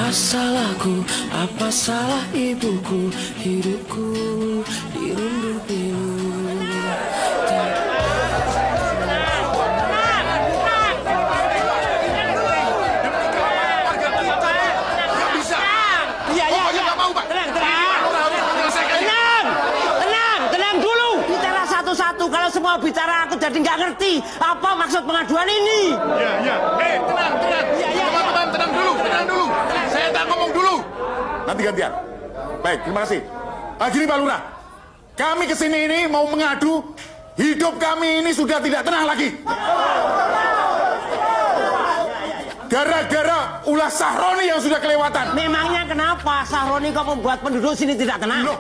Apa salahku, apa salah ibuku, hidupku dirundung pilu. Tenang dulu. Bicara satu-satu. Kalau semua bicara aku jadi nggak ngerti apa maksud pengaduan ini. Ya. Tenang. Teman-teman, tenang dulu. Saya tak ngomong dulu. Nanti gantian. Baik, terima kasih. Gini Pak Lurah, kami kesini ini mau mengadu hidup kami ini sudah tidak tenang lagi. Gara-gara ulah Sahroni yang sudah kelewatan. Memangnya kenapa Sahroni kok membuat penduduk sini tidak tenang? Loh,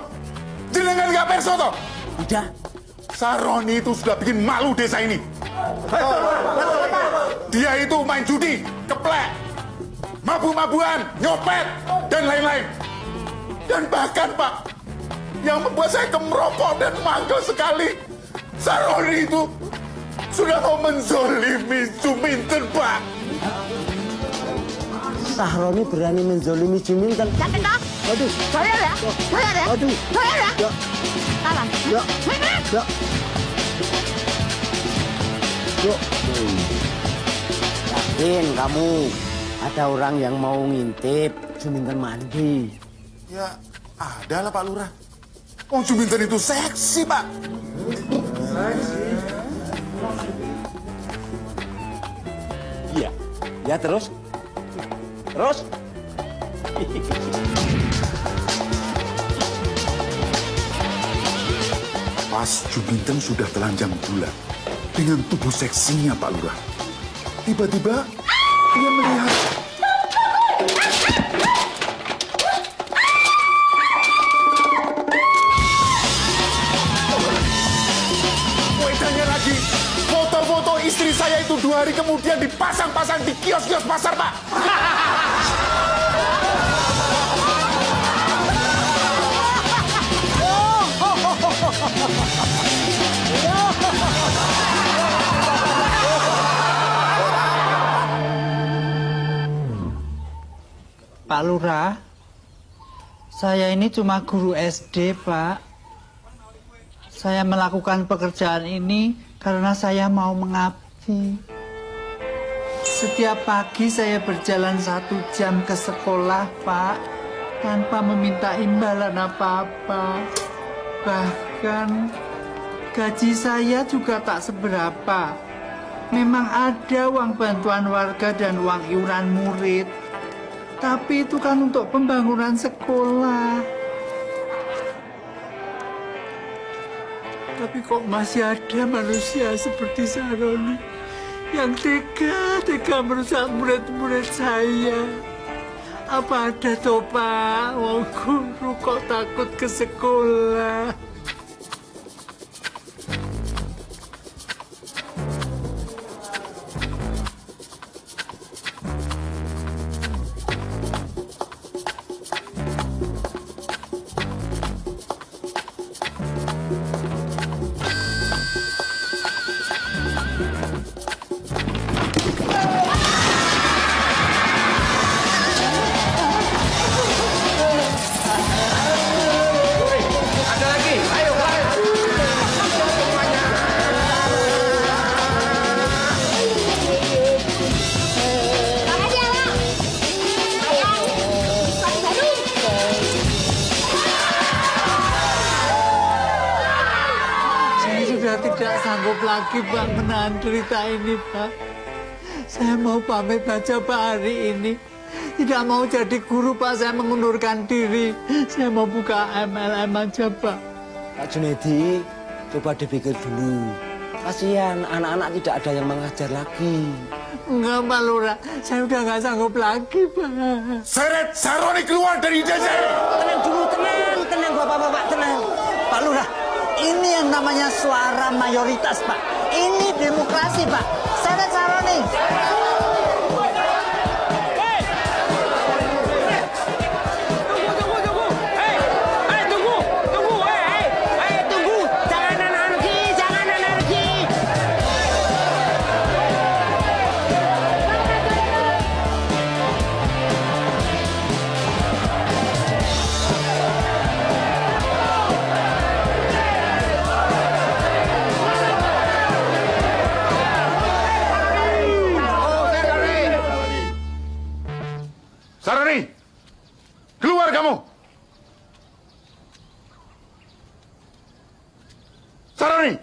jenengan nggak perso toh? Udah. Sahroni itu sudah bikin malu desa ini. Dia itu main judi, keplek, mabuk-mabuan, nyopet, dan lain-lain. Dan bahkan Pak, yang membuat saya kemerokok dan mangkel sekali, Sahroni itu sudah mau menzolimi Juminten, Pak. Sahroni berani menzolimi Juminten. Yakin toh? Waduh. Bayar ya? Waduh. Bayar ya? Ya. Salah. Ya. Ya. Yuk. Yakin kamu ada orang yang mau ngintip Juminten mandi? Ya, ada lah Pak Lurah. Oh, Juminten itu seksi, Pak. Iya. Ya terus? Pas Juminten sudah telanjang bulat dengan tubuh seksinya Pak Lurah. Tiba-tiba dia melihat wedanya lagi. Foto-foto istri saya itu 2 hari kemudian dipasang-pasang di kios-kios pasar, Pak. Pak Lurah, saya ini cuma guru SD, Pak. Saya melakukan pekerjaan ini karena saya mau mengabdi. Setiap pagi saya berjalan 1 jam ke sekolah, Pak, tanpa meminta imbalan apa-apa. Bahkan gaji saya juga tak seberapa. Memang ada uang bantuan warga dan uang iuran murid. Tapi itu kan untuk pembangunan sekolah. Tapi kok masih ada manusia seperti Sahroni yang tega merusak murid-murid saya. Apa ada toh Pak, wong guru kok takut ke sekolah? Tidak sanggup lagi Pak menahan cerita ini Pak. Saya mau pamit aja Pak hari ini. Tidak mau jadi guru Pak, saya mengundurkan diri. Saya mau buka MLM aja Pak. Pak Junedi, coba dipikir dulu. Kasihan anak-anak tidak ada yang mengajar lagi. Enggak Pak Lurah, saya udah nggak sanggup lagi Pak. Seret Sahroni keluar dari desa. Tenang dulu, tenang Bapak-bapak, tenang. Pak Lurah, ini yang namanya suara mayoritas, Pak. Ini demokrasi, Pak. Seret Sahroni. Tunggu. Jangan anarki. kamu! Saroni,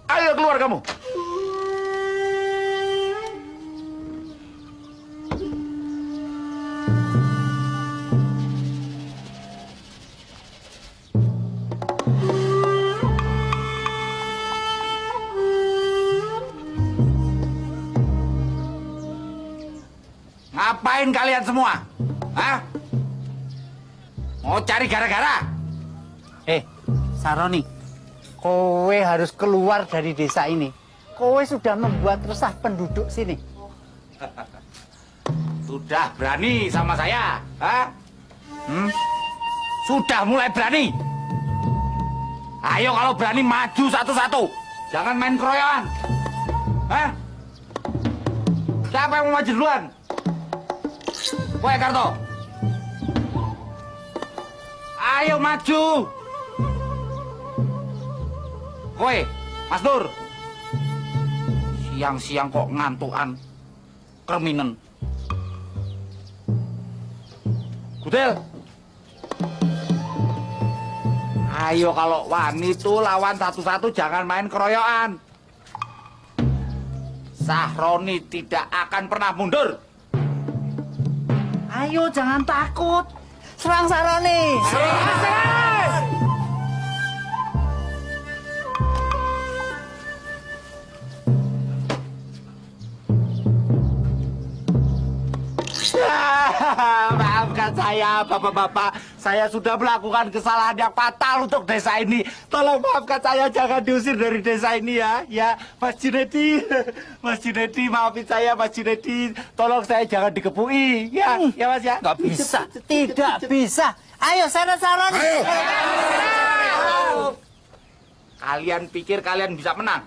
ayo keluar kamu! Ngapain kalian semua? Hah? Mau cari gara-gara? Saroni, kowe harus keluar dari desa ini. Kowe sudah membuat resah penduduk sini. Sudah berani sama saya? Hah? Sudah mulai berani? Ayo kalau berani maju satu-satu. Jangan main keroyokan. Hah? Siapa yang mau maju duluan? Kowe Karto. Ayo maju. Kowe, Mas Nur. Siang-siang kok ngantukan. Kerminen. Gudel. Ayo kalau wani itu lawan satu-satu jangan main keroyokan. Sahroni tidak akan pernah mundur. Ayo, jangan takut. Serang Saroni. Serang! Maafkan saya, bapak-bapak. Saya sudah melakukan kesalahan yang fatal untuk desa ini. Tolong maafkan saya, jangan diusir dari desa ini ya. Ya, Mas Junedi. Mas Junedi, maafin saya, Mas Junedi. Tolong saya jangan dikepui. Ya, ya Mas ya. Nggak bisa. Tidak bisa. Ayo, sana Saroni. Ayo! Kalian pikir kalian bisa menang?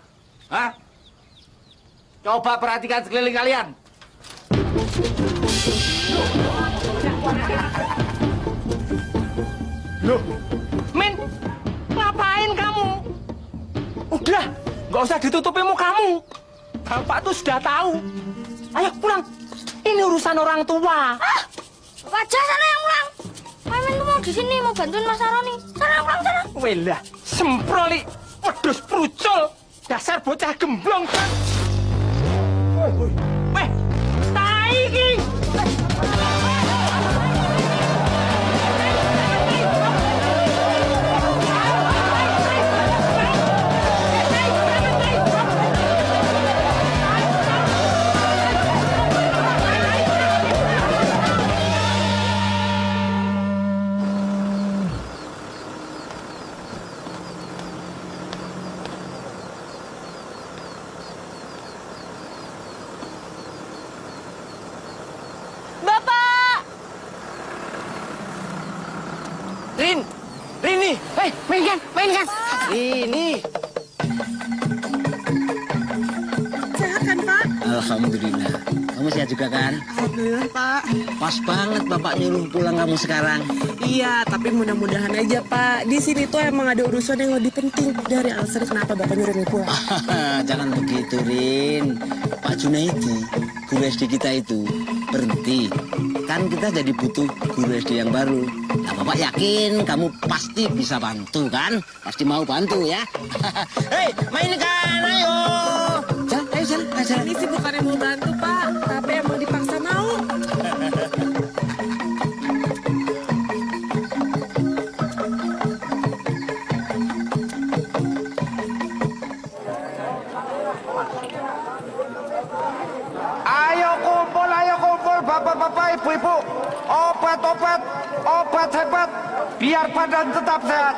Hah? Coba perhatikan sekeliling kalian. Loh, Min, ngapain kamu? Udah, nggak usah ditutupi mukamu. Bapak tuh sudah tahu. Ayo pulang. Ini urusan orang tua. Wajah sana yang pulang. Mimin tuh mau di sini mau bantuin Mas Saroni. Sana pulang sana. Welah, semproli, wedus prucul, dasar bocah gemblong. Weh, tai iki. Rini, hei, mainkan. Ini. Sehat kan, Pak? Alhamdulillah. Kamu sehat juga kan? Alhamdulillah, Pak. Pas banget Bapak nyuruh pulang kamu sekarang. Iya, tapi mudah-mudahan aja, Pak. Di sini tuh emang ada urusan yang lebih penting dari alasan kenapa Bapak nyuruh gue pulang. Jangan begitu, Rin. Pak Junaidi, guru SD kita itu berhenti. Kan kita jadi butuh guru SD yang baru. Nah, Bapak yakin kamu pasti bisa bantu kan? Pasti mau bantu ya. Hei, mainkan, ayo. Jalan. Ini sih bukan yang mau bantu, Pak. Tapi emang dipaksa mau. Ayo kumpul, bapak-bapak, ibu-ibu. Obat hebat, biar badan tetap sehat.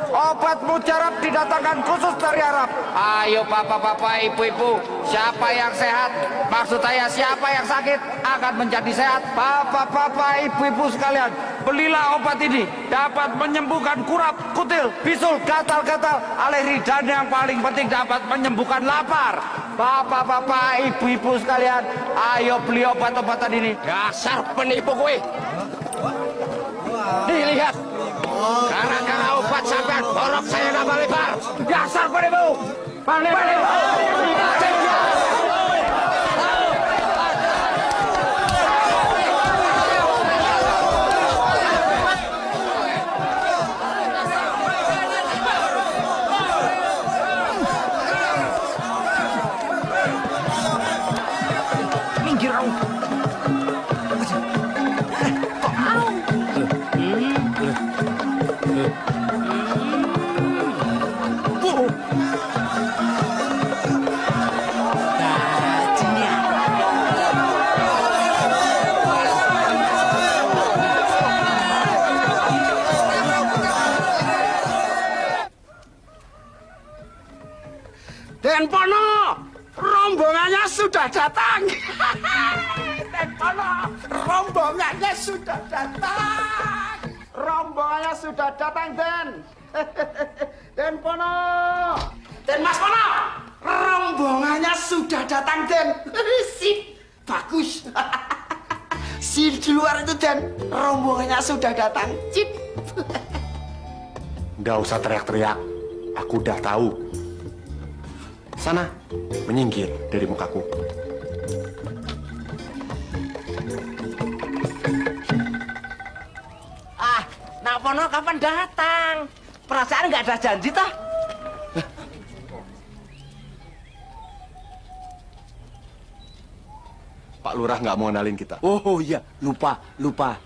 Obat mujarab didatangkan khusus dari Arab. Ayo bapak-bapak, ibu-ibu, siapa yang sehat, maksud saya siapa yang sakit akan menjadi sehat. Bapak-bapak, ibu-ibu sekalian, belilah obat ini. Dapat menyembuhkan kurap, kutil, bisul, gatal-gatal, alergi, dan yang paling penting dapat menyembuhkan lapar. Bapak-bapak, ibu-ibu sekalian, ayo beli obat-obatan ini. Dasar penipu gue. Dilihat. Gara-gara obat sampean borok saya nambah lebar. Dasar penipu. Penipu. Den Pono, rombongannya sudah datang. Den Pono, rombongannya sudah datang. Rombongannya sudah datang, Den. Den Pono. Den Mas Pono, rombongannya sudah datang, Den. Sip, bagus. Si di luar itu, Den, rombongannya sudah datang. Sip. Nggak usah teriak-teriak. Aku udah tahu. Sana, menyingkir dari mukaku. Ah, Nak Pono kapan datang? Perasaan nggak ada janji toh? Pak Lurah nggak mau kenalin kita. Oh iya, lupa.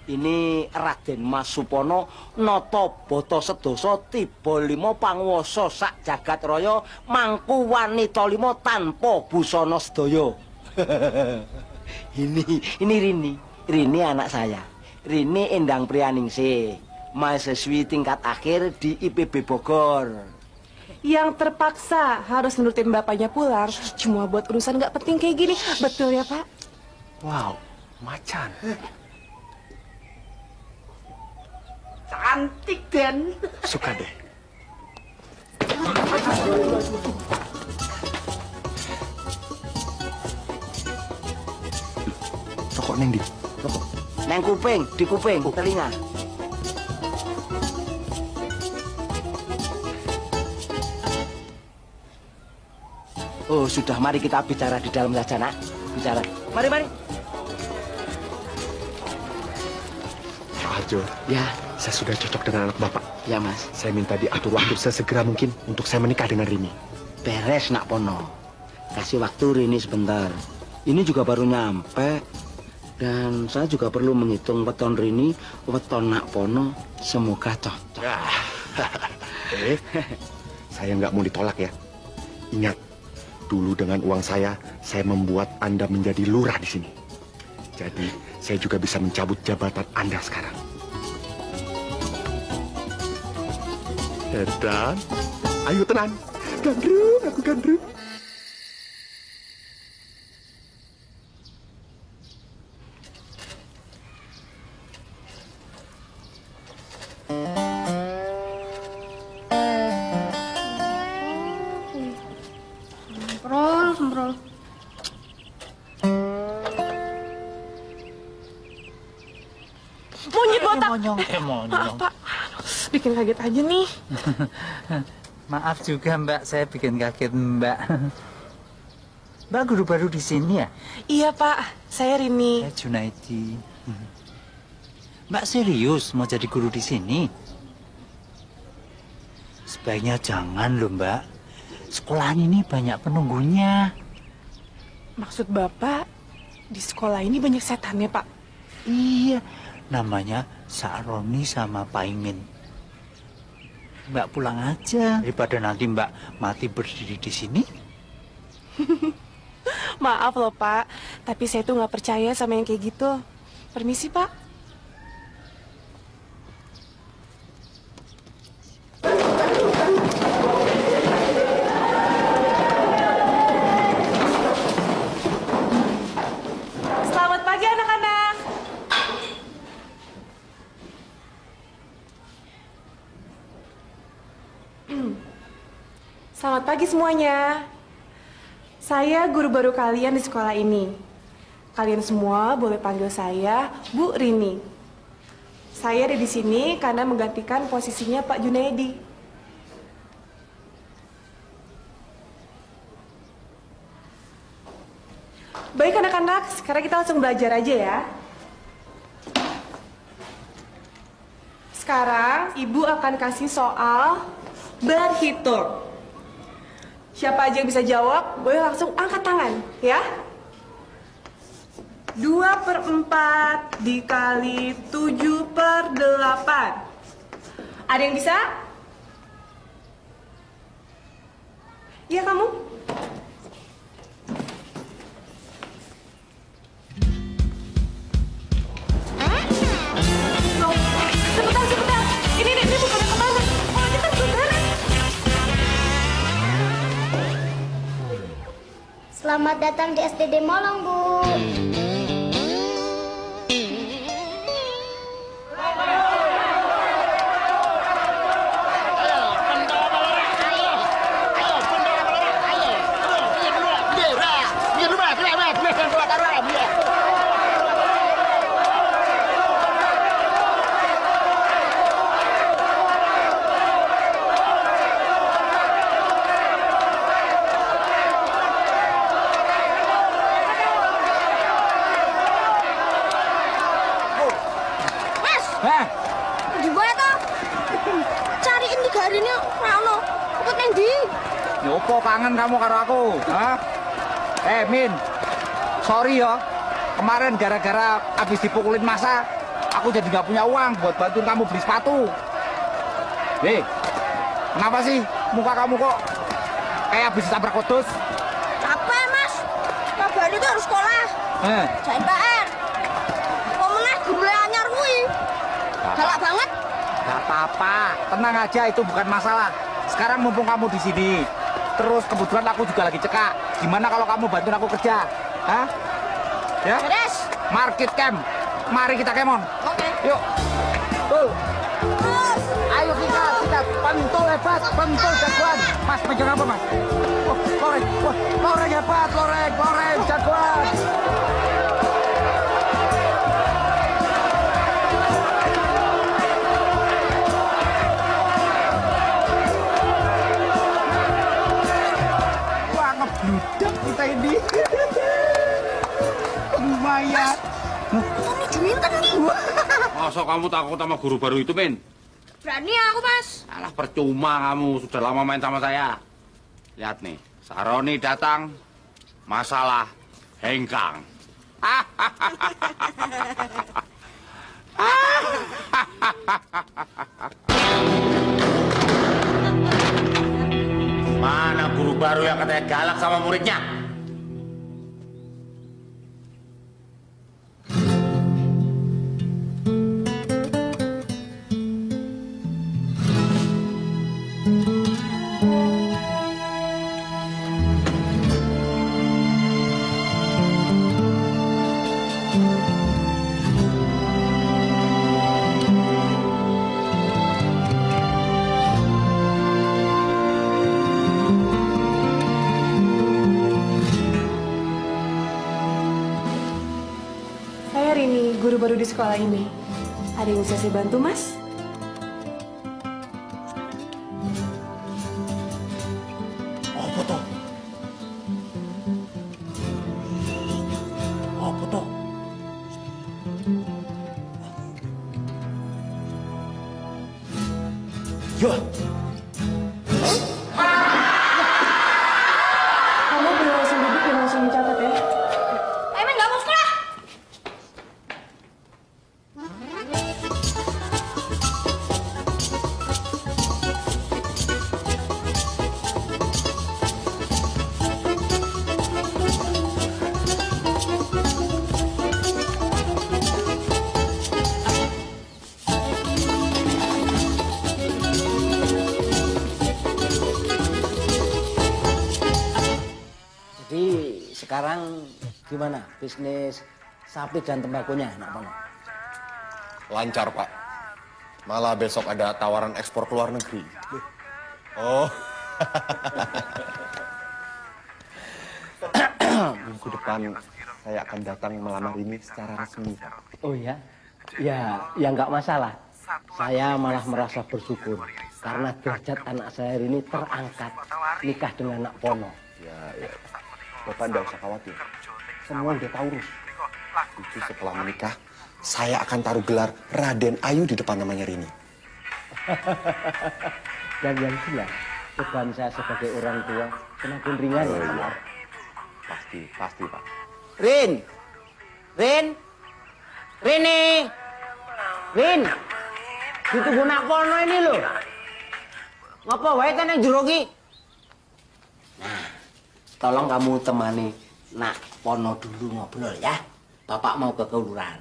Ini Raden Mas Supono noto boto sedoso tiba limo pangwoso sak jagat raya mangku wanita limo tanpa busana sedaya. Ini Rini anak saya. Rini Endang Priyaningsih, mahasiswi tingkat akhir di IPB Bogor. Yang terpaksa harus nurutin bapaknya pulang cuma buat urusan nggak penting kayak gini. Betul ya, Pak? Wow, macan. Cantik, Den. Suka deh. Rokok neng di. Neng kuping, di kuping, telinga. Oh, sudah. Mari kita bicara di dalam saja, Nak. Bicara. Mari. Pak Harjo, Ya, saya sudah cocok dengan anak Bapak. ya, Mas. Saya minta diatur waktu sesegera mungkin untuk saya menikah dengan Rini. Beres, Nak Pono. Kasih waktu Rini sebentar. Ini juga baru nyampe. Dan saya juga perlu menghitung weton Rini, weton Nak Pono. Semoga cocok. Saya nggak mau ditolak ya. Ingat, dulu dengan uang saya membuat Anda menjadi lurah di sini. Jadi, saya juga bisa mencabut jabatan Anda sekarang. Dan, ayo tenang. Gandrung, aku gandrung. Semprol. Monyet botak. Monyong. Maaf, Pak. Bikin kaget aja nih. Maaf juga Mbak, saya bikin kaget Mbak. Mbak guru baru di sini ya? Iya, Pak. Saya Rini. Saya Junaidi. Mbak serius mau jadi guru di sini? Sebaiknya jangan loh Mbak. Sekolah ini banyak penunggunya. Maksud Bapak, di sekolah ini banyak setannya, Pak? Iya, namanya Sakroni sama Paimin. Mbak pulang aja daripada nanti Mbak mati berdiri di sini. Maaf loh, Pak. Tapi saya tuh nggak percaya sama yang kayak gitu. Permisi, Pak. Selamat pagi, anak-anak. Selamat pagi semuanya. Saya guru baru kalian di sekolah ini. Kalian semua boleh panggil saya Bu Rini. Saya ada di sini karena menggantikan posisinya Pak Junaidi. Baik anak-anak, sekarang kita langsung belajar aja ya. Sekarang Ibu akan kasih soal berhitung. Siapa aja yang bisa jawab, boleh langsung angkat tangan, ya. 2/4 dikali 7/8. Ada yang bisa? Iya kamu? Loh, sebentar. Ini bukan kemana? Oh, ini kan belum beres. Selamat datang di SDD Molong, Bu. Opo kangen kamu karo aku? Hah? Min, sorry ya. Kemarin gara-gara habis dipukulin masa, aku jadi nggak punya uang buat bantuin kamu beli sepatu. Kenapa sih muka kamu kok kayak habis ditabrak wedhus? Capek, Mas. Kabar itu harus sekolah. Jain PR. Pemenang guru anyar kuwi. Galak banget. Gak apa-apa, tenang aja, itu bukan masalah. Sekarang mumpung kamu di sini, terus kebetulan aku juga lagi cekak. Gimana kalau kamu bantuin aku kerja? Hah? Ya? Beres. Market camp. Mari kita kemon. Oke. Yuk. Tuh. Ayo kita pentul hebat, pentul jagoan. Mas pegang apa, Mas? Oh, loreng. Wah, loreng hebat, loreng jagoan. Ngebludak kita ini. Lumayan. Ini juminten nih. Masa kamu takut sama guru baru itu, Min? Berani aku, Mas. Alah, percuma kamu. Sudah lama main sama saya. Lihat nih, Saroni datang. Masalah hengkang. Mana guru baru yang katanya galak sama muridnya? Guru baru di sekolah ini. Ada yang bisa saya bantu, Mas? Apa toh? Apa toh? Yo. Kamu boleh langsung duduk dan langsung mencatat ya. Emen nggak mau sekolah. Sekarang gimana bisnis sapi dan tembakunya, Nak Pono? Lancar, Pak. Malah besok ada tawaran ekspor ke luar negeri. Oh. Minggu depan saya akan datang melamar ini secara resmi. Oh ya? Ya nggak masalah. Saya malah merasa bersyukur karena derajat anak saya ini terangkat nikah dengan Nak Pono. Ya. Bapak tidak usah khawatir. Semua udah tahu, Rus. Itu setelah menikah, saya akan taruh gelar Raden Ayu di depan namanya Rini. Dan yang jelas, beban saya sebagai orang tua semakin ringan. Oh, iya. Pasti, Pak. Rin, Rin. Rini. Rin. Ditunggu nak kono ini lho. Ngapa wae kan yang jero ki? Nah, tolong kamu temani nak Pono dulu ngobrol ya. Bapak mau ke kelurahan.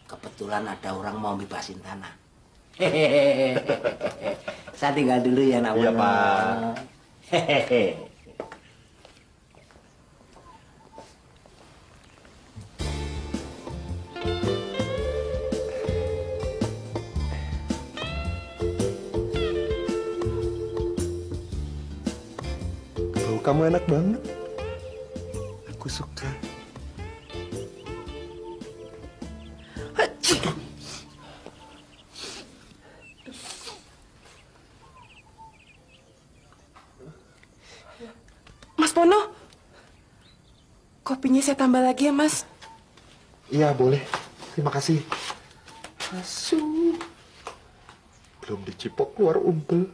Kebetulan ada orang mau bebasin tanah. Hehehe. Saya tinggal dulu ya nak Pono. Iya, Pak. Hehehe. Bau kamu enak banget. Aku suka. Mas Pono, kopinya saya tambah lagi ya, Mas. Iya, boleh. Terima kasih. Asu. Belum dicipok keluar umpel.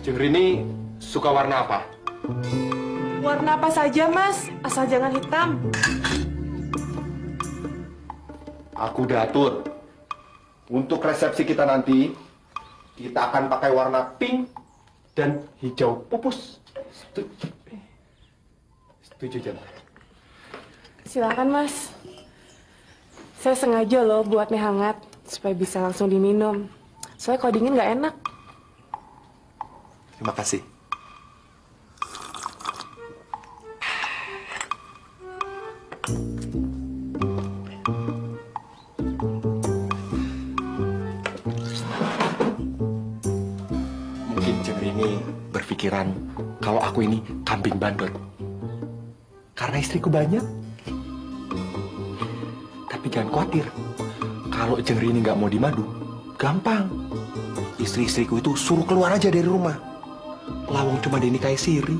Jeng Rini suka warna apa? Warna apa saja, Mas. Asal jangan hitam. Aku udah atur. Untuk resepsi kita nanti, kita akan pakai warna pink dan hijau pupus. Setuju, Jeng? Silakan, Mas. Saya sengaja loh buat mie hangat supaya bisa langsung diminum. Soalnya kalau dingin nggak enak. Terima kasih. Mungkin Jeng Rini berpikiran kalau aku ini kambing bandot. Karena istriku banyak. Tapi jangan khawatir. Kalau Jeng Rini nggak mau dimadu, gampang. Istri-istriku itu suruh keluar aja dari rumah. Lawang cuma dinikahi siri.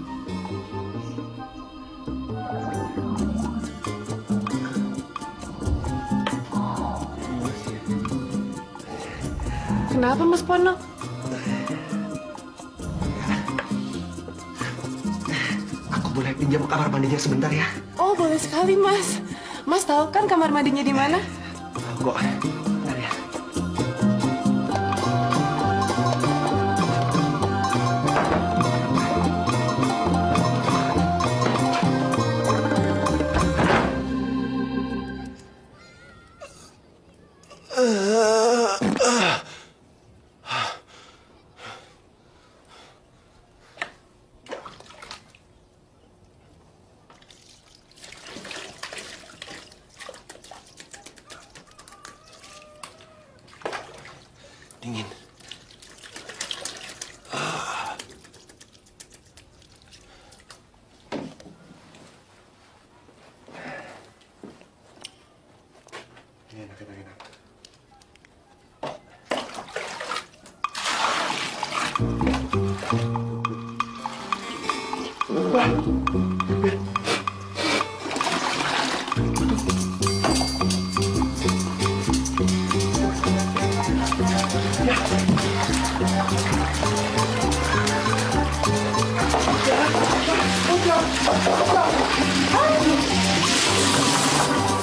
Kenapa, Mas Pono? Aku boleh pinjam kamar mandinya sebentar ya? Oh, boleh sekali, Mas. Mas tahu kan kamar mandinya di mana? Tahu kok. Bentar ya. Dingin. Enak, enak, enak.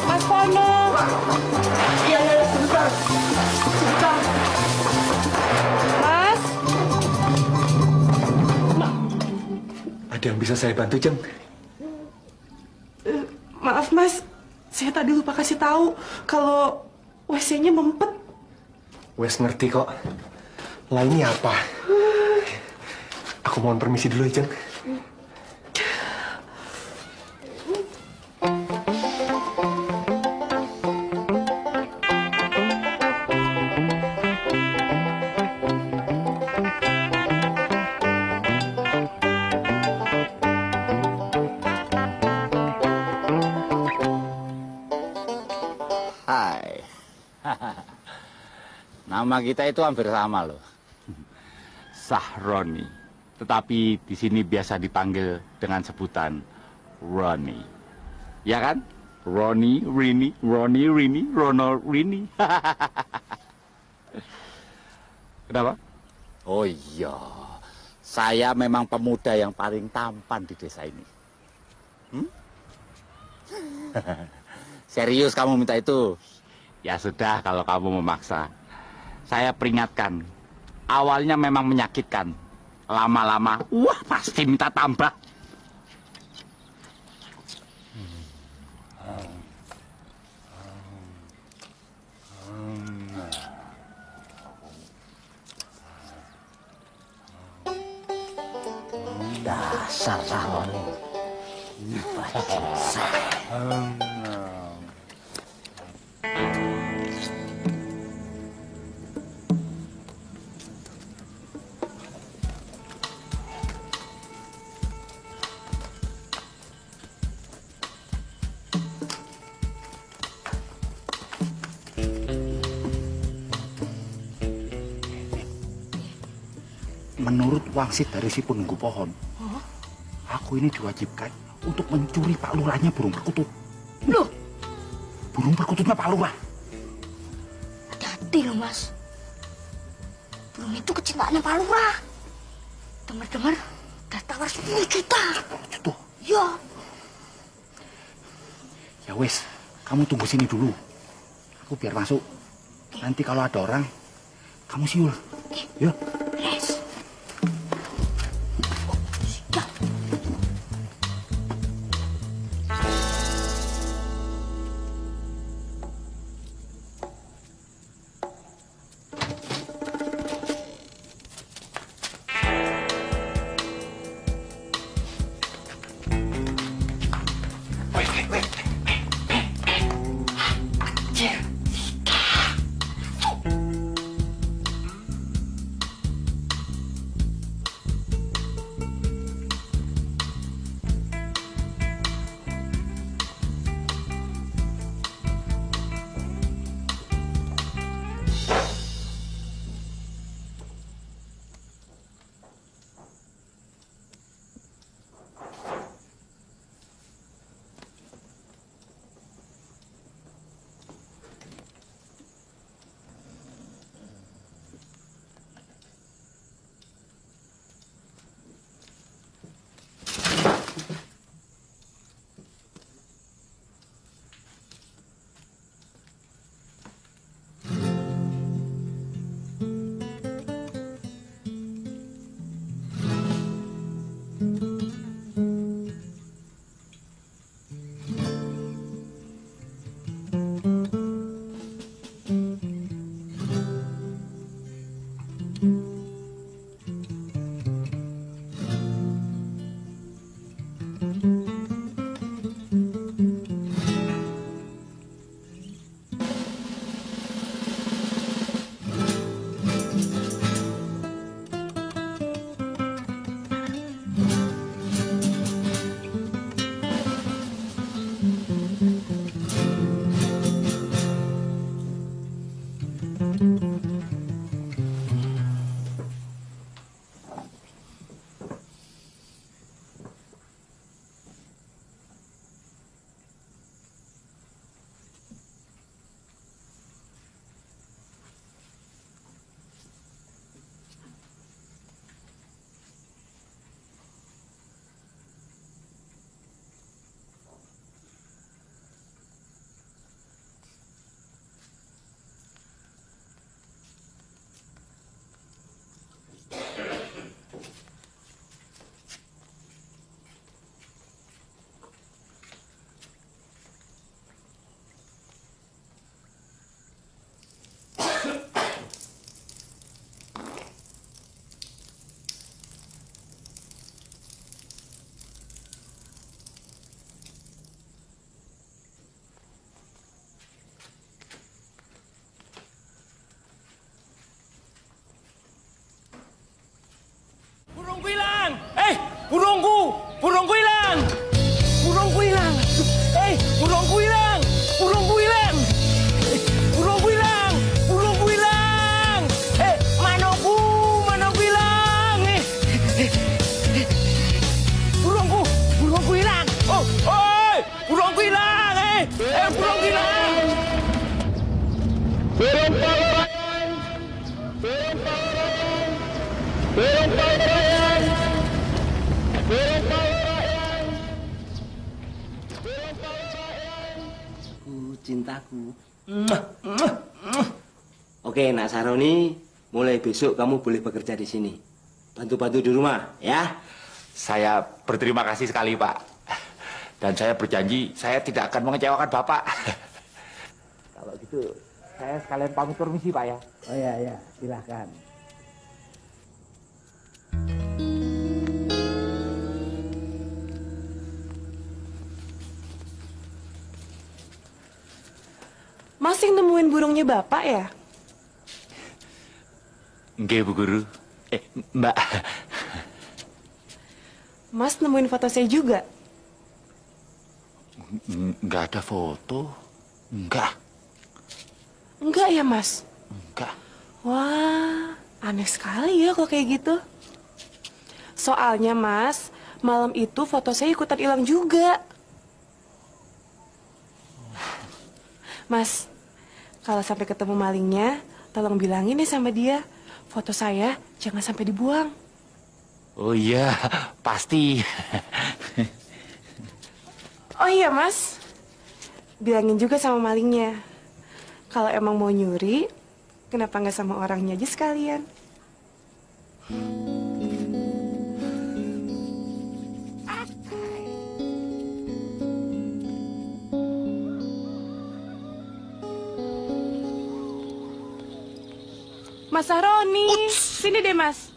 Mas Pono. Iya, sebentar. Sebentar. Mas. Ada yang bisa saya bantu, Jeng? Maaf, Mas. Saya tadi lupa kasih tahu kalau WC-nya mempet. Wes ngerti kok. Lah ini apa? Aku mohon permisi dulu ya, Jeng. Hai. Nama kita itu hampir sama loh. Sahroni. Tetapi di sini biasa dipanggil dengan sebutan Roni. Ya kan? Roni, Rini, Roni, Rini, Rono, Rini. Kenapa? Oh iya, saya memang pemuda yang paling tampan di desa ini. Serius kamu minta itu? Ya sudah, kalau kamu memaksa. Saya peringatkan, awalnya memang menyakitkan. Lama-lama, wah pasti minta tambah. Dasar Sahroni. Menurut wangsit dari si penunggu pohon, aku ini diwajibkan untuk mencuri Pak Lurahnya burung perkutut. Loh, Burung perkututnya Pak Lurah. hati-hati loh, Mas. Burung itu kecintaannya Pak Lurah. Dengar-dengar datang 10 juta. 10 juta? Ya. Ya wes, kamu tunggu sini dulu. Aku biar masuk. Nanti kalau ada orang, kamu siul. Ya. Yes. cintaku. Oke, Nak Saroni, mulai besok kamu boleh bekerja di sini. Bantu-bantu di rumah, ya. Saya berterima kasih sekali, Pak. Dan saya berjanji saya tidak akan mengecewakan Bapak. Kalau gitu, saya sekalian pamit permisi, Pak ya. Oh ya, silahkan. Masih nemuin burungnya Bapak ya? Nggih, Bu Guru. Mbak. Mas nemuin foto saya juga? Nggak ada foto. Enggak. Enggak ya, Mas? Enggak. Wah, aneh sekali ya kalau kayak gitu. Soalnya, Mas, malam itu foto saya ikutan hilang juga. Mas, kalau sampai ketemu malingnya, tolong bilangin ya sama dia, foto saya jangan sampai dibuang. Oh iya, pasti. Oh iya, Mas. Bilangin juga sama malingnya. Kalau emang mau nyuri, kenapa nggak sama orangnya aja sekalian? Mas Saroni, sini deh, Mas.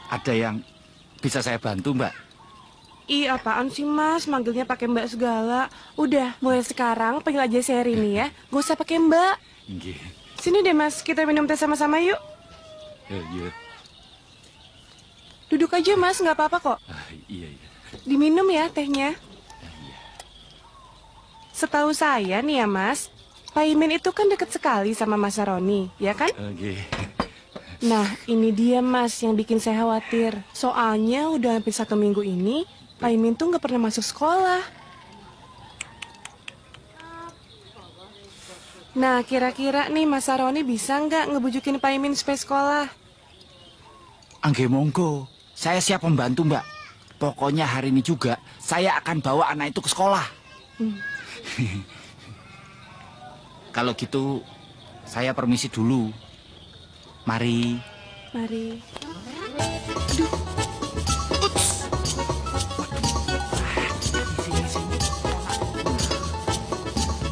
Ada yang bisa saya bantu, Mbak? Ih, apaan sih, Mas? Manggilnya pakai Mbak segala. Udah, mulai sekarang panggil aja saya Rini ya. Gak usah pakai Mbak. Nggih. Sini deh, Mas. Kita minum teh sama-sama yuk. Iya. Duduk aja, Mas. Nggak apa-apa kok. Iya. Diminum ya tehnya. Setahu saya nih ya, Mas, Pak Imin itu kan deket sekali sama Mas Saroni, ya kan? Nggih. Nah, ini dia, Mas, yang bikin saya khawatir. Soalnya udah hampir 1 minggu ini, Pak Imin tuh nggak pernah masuk sekolah. Nah, kira-kira nih Mas Saroni bisa nggak ngebujukin Pak Imin supaya sekolah? Nggih, monggo. Saya siap membantu, Mbak. Pokoknya hari ini juga saya akan bawa anak itu ke sekolah. Kalau gitu, saya permisi dulu. Mari. Mari.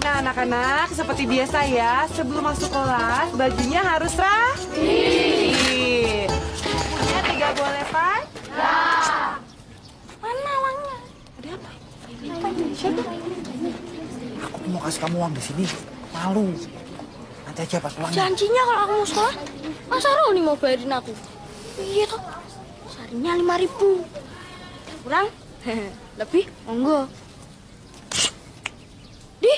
Nah, anak-anak, seperti biasa ya, sebelum masuk kelas, bajunya harus rapi. Punya 3 boleh, Pak? Ya. Mana uangnya? Ada apa? Siapa? Aku mau kasih kamu uang di sini. Malu. Nanti aja pas pulangnya. Janjinya kalau aku mau sekolah, Mas Saroni mau bayarin aku. Iya toh, seharinya 5.000. Kurang? Lebih? Monggo. Di.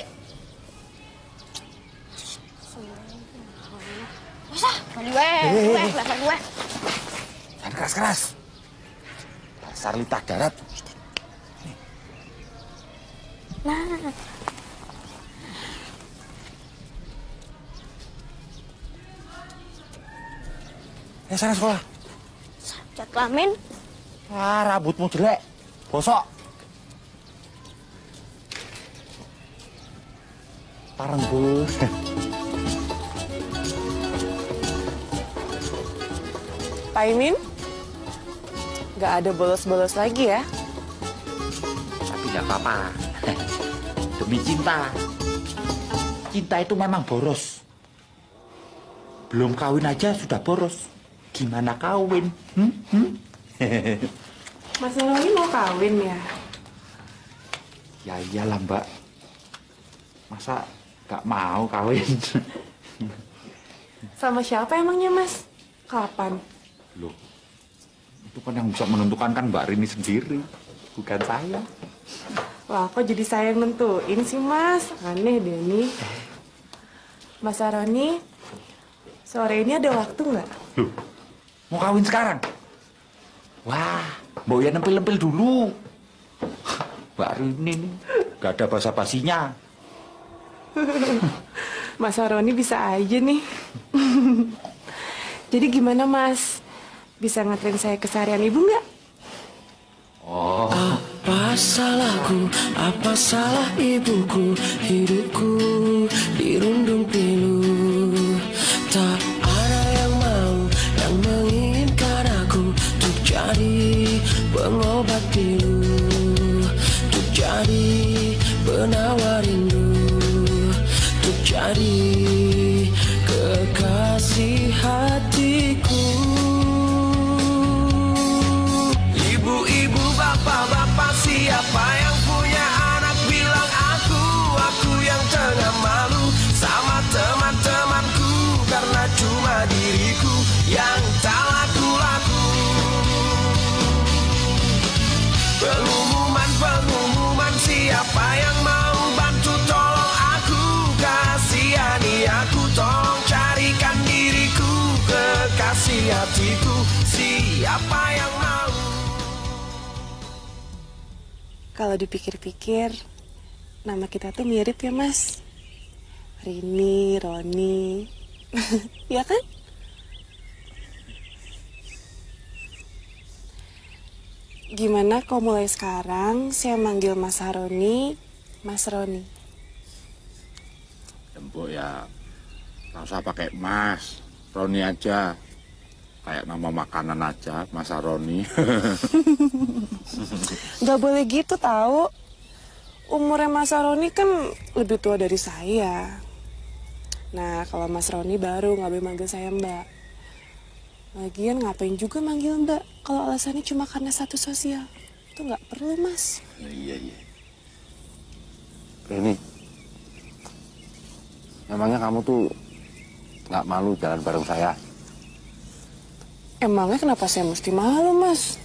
Masa? Balik gue. Jangan keras-keras. Dasar litah darat. Nah. Sana sekolah. Cat kelamin. Rambutmu jelek. Bosok. Parang bos. Pak Imin, nggak ada bolos-bolos lagi ya? Tapi nggak apa-apa. Demi cinta. Cinta itu memang boros. Belum kawin aja sudah boros. Gimana kawin? Mas Saroni mau kawin ya? Ya iyalah, Mbak. Masa nggak mau kawin? Sama siapa emangnya, Mas? Kapan? Loh, itu kan yang bisa menentukan kan Mbak Rini sendiri, bukan saya. Wah, kok jadi saya yang nentuin sih, Mas? Aneh deh nih. Mas Saroni, sore ini ada waktu nggak? Loh, mau kawin sekarang? Wah, Mbak ya nempel-nempel dulu. Mbak Rini nih, nggak ada basa-basinya. Mas Saroni bisa aja nih. Jadi gimana, Mas? bisa nganterin saya ke seharian ibu nggak? Oh. Apa salahku, apa salah ibuku, hidupku dirundung pilu. Tak ada yang mau, yang menginginkan aku untuk jadi pengobat pilu, untuk jadi penawar rindu, untuk jadi kekasih hatiku. Ibu-ibu, bapak-bapak, siapa yang punya anak bilang aku yang tengah malu sama teman-temanku, karena cuma diriku yang tak laku-laku. Pengumuman, siapa yang mau bantu tolong aku, kasihani aku, tolong carikan diriku kekasih hatiku, siapa yang mau. Kalau dipikir-pikir, nama kita tuh mirip ya, Mas. Rini, Roni. Ya kan? Gimana kalau mulai sekarang saya manggil Mas Haroni, Mas Roni? Empuk ya, nggak usah pakai Mas, Roni aja. Kayak nama makanan aja, Mas Roni. Gak boleh gitu tahu. Umurnya Mas Roni kan lebih tua dari saya. Nah, kalau Mas Roni baru nggak boleh manggil saya Mbak. Lagian ngapain juga manggil Mbak kalau alasannya cuma karena status sosial. Itu nggak perlu, Mas. Iya. Ini, emangnya kamu tuh nggak malu jalan bareng saya? Emangnya kenapa saya mesti malu, Mas?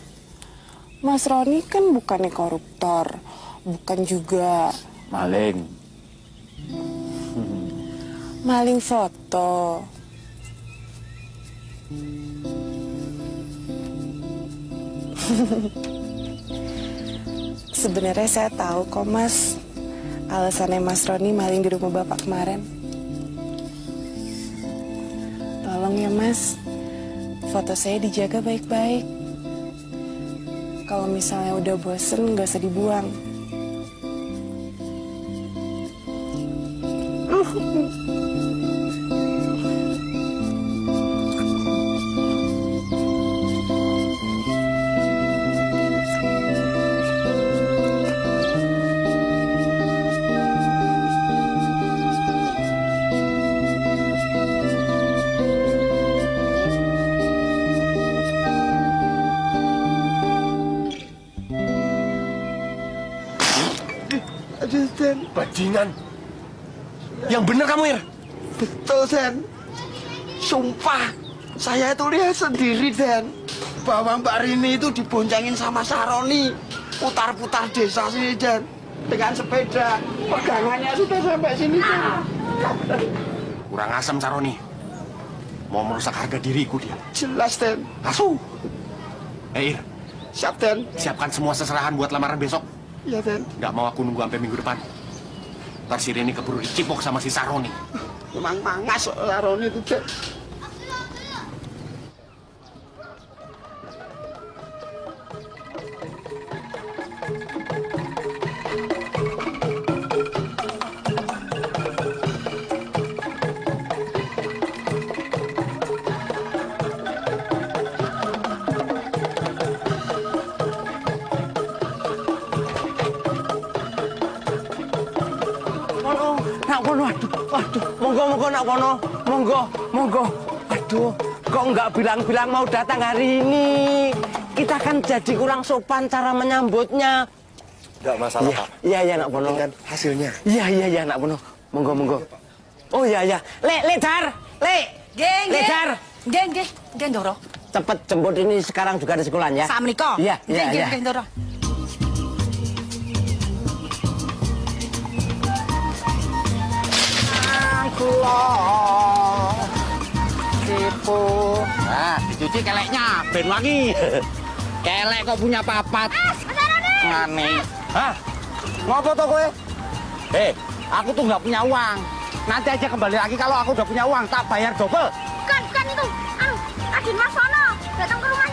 Mas Roni kan bukannya koruptor, bukan juga maling. Maling foto. Sebenarnya saya tahu kok, Mas, alasannya Mas Roni maling di rumah Bapak kemarin. Tolong ya, Mas, foto saya dijaga baik-baik. Kalau misalnya udah bosen, nggak usah dibuang. Sen. Bajingan. Yang bener kamu, Ir? Betul, Sen. Sumpah, saya itu lihat sendiri, Den, bahwa Mbak Rini itu diboncengin sama Saroni. Putar-putar desa sini, Den. Dengan sepeda. Pegangannya sudah sampai sini, Den. Kurang asem, Saroni. Mau merusak harga diriku dia. Jelas, Den. Asu. Ir. Siap, Den. Siapkan semua seserahan buat lamaran besok. Iya, Den. Nggak mau aku nunggu sampai minggu depan. Ntar si Rini keburu dicipok sama si Saroni. Memang mangas Saroni itu, Den. Waduh, monggo nak kono, monggo. Aduh, kok nggak bilang-bilang mau datang hari ini? Kita kan jadi kurang sopan cara menyambutnya. Nggak masalah, Pak. Iya, nak kono. Kan hasilnya. Iya, nak kono. Monggo. Oh iya. Le, Dar. Geng. Doro. Cepet jemput ini sekarang juga di sekolah ya. Assalamualaikum. Iya. Geng, Doro. Tipu. Nah, dicuci keleknya, ben wangi. Kelek kok punya papat. Aneh. Hah? Ngopo to kowe? Aku tuh nggak punya uang. Nanti aja kembali lagi kalau aku udah punya uang, tak bayar double. Kan itu, Adin Mas Sono datang ke rumah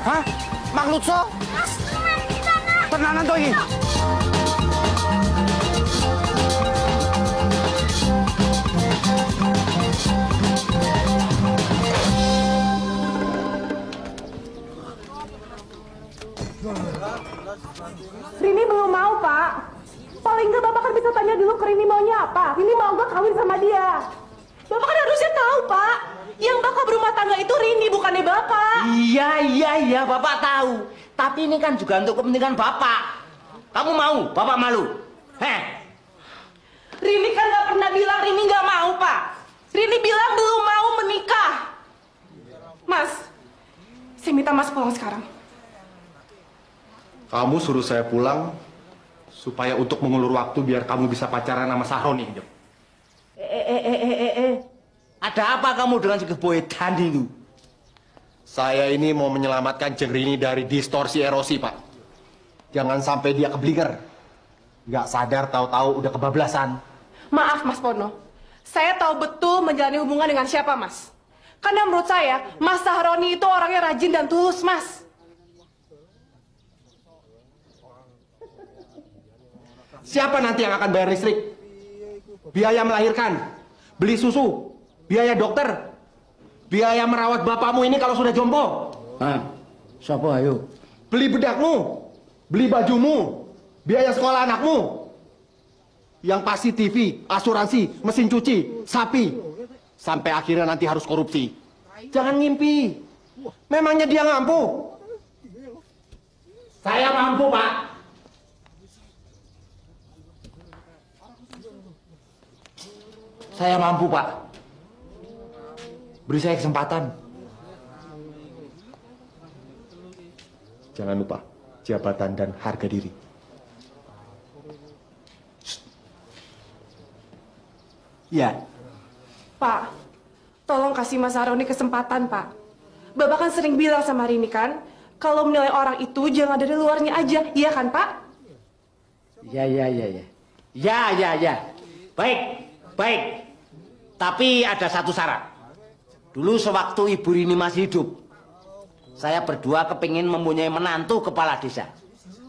Hah? Maksud so? Mas, teman di sana. Tenanan tuh ini. Rini belum mau, Pak. Paling nggak Bapak kan bisa tanya dulu ke Rini maunya apa. Rini mau nggak kawin sama dia. Bapak kan harusnya tahu, Pak. Yang bakal berumah tangga itu Rini, bukannya Bapak. Iya, Bapak tahu. Tapi ini kan juga untuk kepentingan Bapak. Kamu mau, Bapak malu. Heh. Rini kan nggak pernah bilang Rini nggak mau, Pak. Rini bilang belum mau menikah. Mas, saya minta Mas pulang sekarang. Kamu suruh saya pulang supaya untuk mengulur waktu biar kamu bisa pacaran sama Sahroni. Ada apa kamu dengan si keboetan itu? Saya ini mau menyelamatkan Jeng Rini dari distorsi erosi, Pak. Jangan sampai dia keblinger. Nggak sadar tahu-tahu udah kebablasan. Maaf, Mas Pono. Saya tahu betul menjalani hubungan dengan siapa, Mas. Karena menurut saya, Mas Sahroni itu orangnya rajin dan tulus, Mas. Siapa nanti yang akan bayar listrik? Biaya melahirkan, beli susu, biaya dokter, biaya merawat bapakmu ini kalau sudah jompo. Siapa ayo? Beli bedakmu, beli bajumu, biaya sekolah anakmu. Yang pasti TV, asuransi, mesin cuci, sapi. Sampai akhirnya nanti harus korupsi. Jangan ngimpi. Memangnya dia mampu? Saya mampu, Pak. Saya mampu, Pak. Beri saya kesempatan. Jangan lupa, jabatan dan harga diri. Ya. Pak, tolong kasih Mas Sahroni kesempatan, Pak. Bapak kan sering bilang sama Rini kan, kalau menilai orang itu jangan dari luarnya aja, iya kan, Pak? Ya. Baik. Tapi ada satu syarat. Dulu sewaktu Ibu Rini masih hidup, saya berdua kepingin mempunyai menantu kepala desa.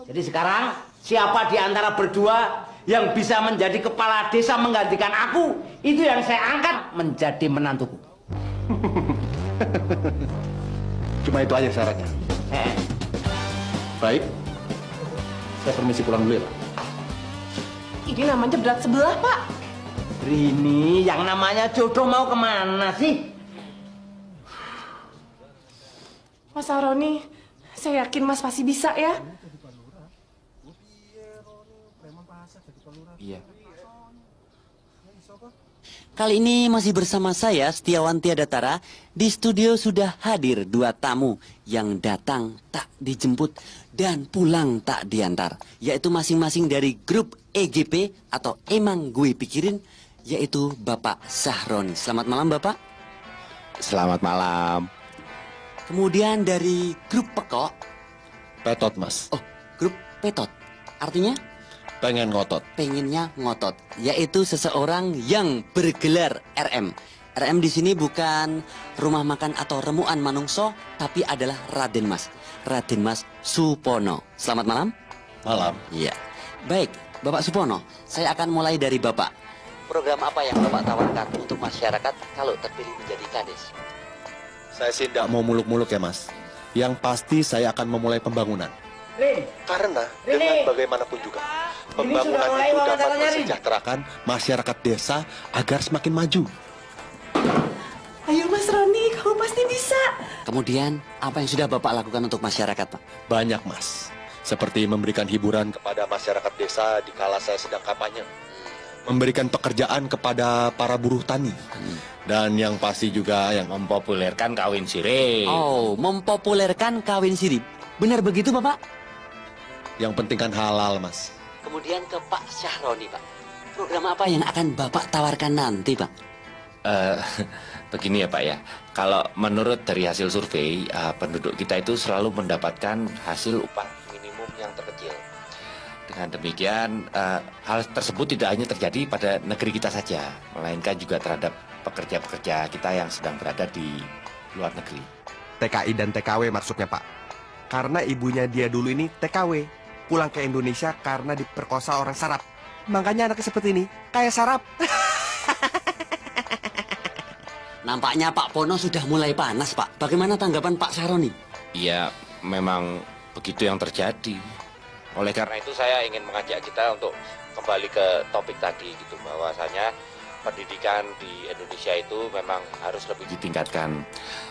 Jadi sekarang, siapa di antara berdua yang bisa menjadi kepala desa menggantikan aku, itu yang saya angkat menjadi menantuku. Cuma itu aja syaratnya. Baik. Saya permisi pulang dulu ya, Pak. Ini namanya berat sebelah, Pak. Rini, yang namanya jodoh mau kemana sih? Mas Sahroni, saya yakin Mas pasti bisa ya. Iya. Kali ini masih bersama saya, Setiawan Tiadatara. Di studio sudah hadir dua tamu yang datang tak dijemput dan pulang tak diantar. Yaitu masing-masing dari grup EGP atau Emang Gue Pikirin, yaitu Bapak Sahroni. Selamat malam, Bapak. Selamat malam. Kemudian dari grup Pekok. Petot, Mas. Oh, grup Petot. Artinya? Pengen ngotot. Pengennya ngotot. Yaitu seseorang yang bergelar RM. RM di sini bukan rumah makan atau remuan manungso, tapi adalah Raden Mas. Raden Mas Supono. Selamat malam. Malam. Iya. Baik, Bapak Supono, saya akan mulai dari Bapak. Program apa yang Bapak tawarkan untuk masyarakat kalau terpilih menjadi kades? Saya sih tidak mau muluk-muluk ya, Mas. Yang pasti saya akan memulai pembangunan. Karena dengan bagaimanapun juga, pembangunan itu dapat mensejahterakan masyarakat desa agar semakin maju. Ayo Mas Roni, kamu pasti bisa. Kemudian, apa yang sudah Bapak lakukan untuk masyarakat, Pak? Banyak, Mas. Seperti memberikan hiburan kepada masyarakat desa di kala saya sedang kampanye. Memberikan pekerjaan kepada para buruh tani. Dan yang pasti juga yang mempopulerkan kawin sirih. Oh, mempopulerkan kawin sirih. Benar begitu, Bapak? Yang penting kan halal, Mas. Kemudian ke Pak Sahroni, Pak. Program apa yang akan Bapak tawarkan nanti, Pak? Begini ya Pak ya, kalau menurut dari hasil survei, penduduk kita itu selalu mendapatkan hasil upah minimum yang terkecil. Dengan demikian, hal tersebut tidak hanya terjadi pada negeri kita saja, melainkan juga terhadap pekerja-pekerja kita yang sedang berada di luar negeri. TKI dan TKW maksudnya, Pak. Karena ibunya dia dulu ini TKW, pulang ke Indonesia karena diperkosa orang Sarap. Makanya anaknya seperti ini, kayak Sarap. Nampaknya Pak Pono sudah mulai panas, Pak. Bagaimana tanggapan Pak Saroni? Iya, memang begitu yang terjadi. Oleh karena itu saya ingin mengajak kita untuk kembali ke topik tadi gitu, bahwasanya pendidikan di Indonesia itu memang harus lebih ditingkatkan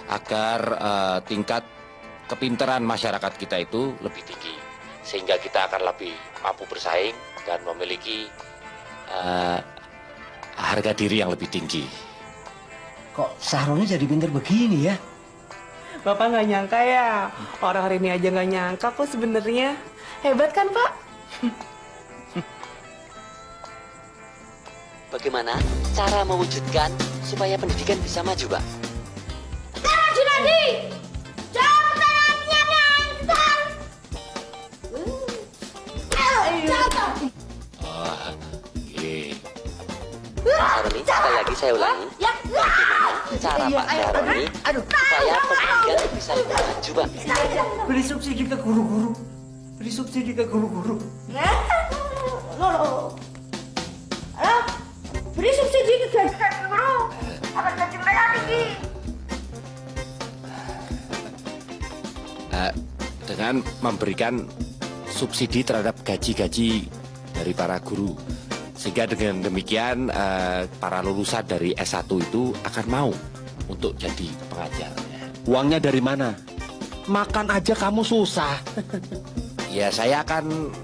agar tingkat kepintaran masyarakat kita itu lebih tinggi, sehingga kita akan lebih mampu bersaing dan memiliki harga diri yang lebih tinggi. Kok Saroni jadi pinter begini ya? Bapak nggak nyangka ya? Orang hari ini aja nggak nyangka kok sebenarnya. Hebat kan, Pak? Bagaimana cara mewujudkan supaya pendidikan bisa maju, Pak? Kita maju nanti! Jauh tangannya nangkal! Jatuh! Saroni, sekali lagi saya ulangi. Bagaimana cara Pak Saroni supaya pendidikan bisa lebih maju, Pak? Beri subsidi ke guru-guru. Beri subsidi ke guru-guru. Beri subsidi ke gaji guru. Akan gaji mereka tinggi. Dengan memberikan subsidi terhadap gaji-gaji dari para guru, sehingga dengan demikian para lulusan dari S1 itu akan mau untuk jadi pengajar. Uangnya dari mana? Makan aja kamu susah. Ya, saya akan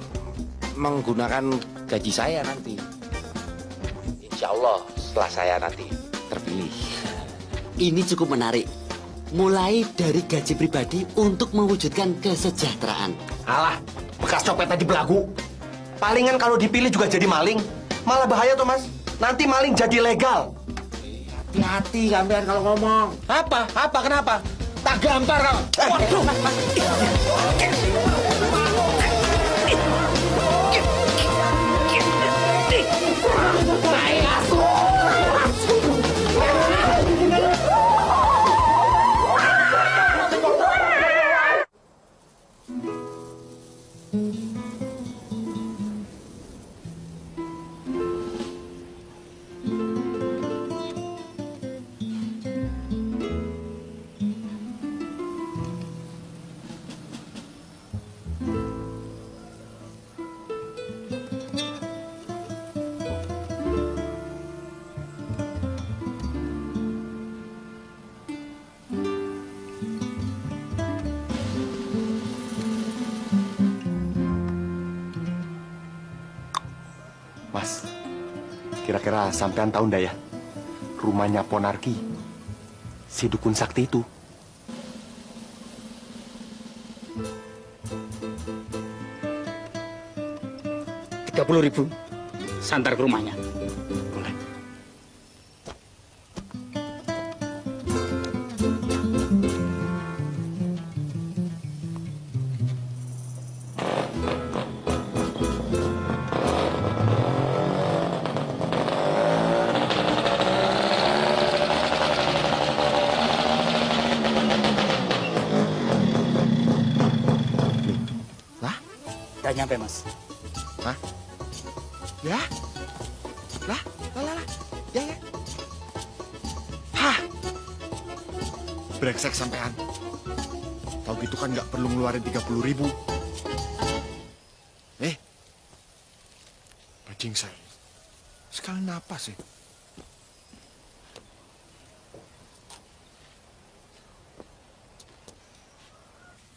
menggunakan gaji saya nanti. Insya Allah setelah saya nanti terpilih. Ini cukup menarik. Mulai dari gaji pribadi untuk mewujudkan kesejahteraan. Alah, bekas copet tadi belagu. Palingan kalau dipilih juga jadi maling. Malah bahaya tuh, Mas. Nanti maling jadi legal. Hati-hati kalian kalau ngomong. Apa? Apa? Kenapa? Tak gampar kau. Waduh. Mas, kira-kira sampean tahu ndak ya? Rumahnya Ponarki, si dukun sakti itu. Rp30.000 santar ke rumahnya. Boleh. Udah nyampe, Mas. Hah? Ya? Lah? Ya. Hah? Brengsek sampean. Tahu gitu kan nggak perlu ngeluarin 30.000. Bajing saya. Sekali napas sih.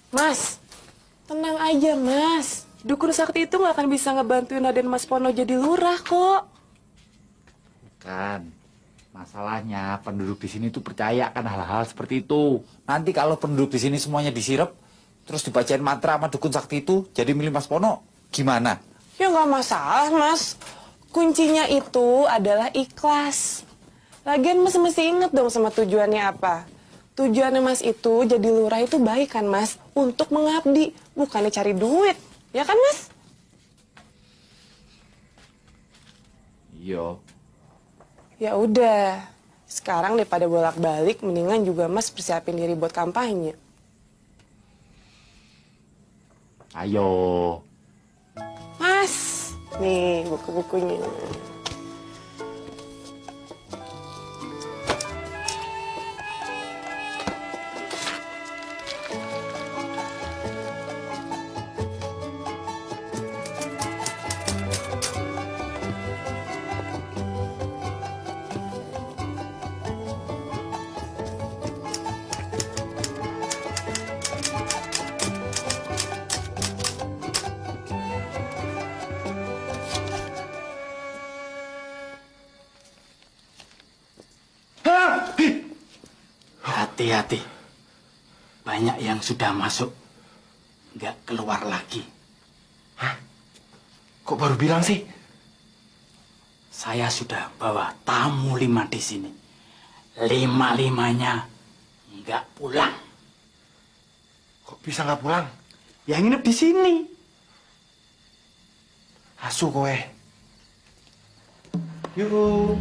Mas, tenang aja, Mas. Dukun sakti itu nggak akan bisa ngebantuin Raden Mas Pono jadi lurah kok. Kan, masalahnya penduduk di sini tuh percaya kan hal-hal seperti itu. Nanti kalau penduduk di sini semuanya disirep, terus dibacain mantra sama dukun sakti itu, jadi milih Mas Pono, gimana? Ya nggak masalah, Mas. Kuncinya itu adalah ikhlas. Lagian Mas mesti inget dong sama tujuannya apa. Tujuannya Mas itu jadi lurah itu baik kan, Mas? Untuk mengabdi, bukannya cari duit. Ya kan, Mas? Iya. Ya udah. Sekarang daripada bolak-balik, mendingan juga Mas persiapin diri buat kampanye. Ayo. Mas, nih buku-bukunya. Hati-hati. Banyak yang sudah masuk, nggak keluar lagi. Hah? Kok baru bilang sih? Saya sudah bawa tamu 5 di sini. 5-5-nya nggak pulang. Kok bisa nggak pulang? Yang nginep di sini. Asu kowe. Yuk,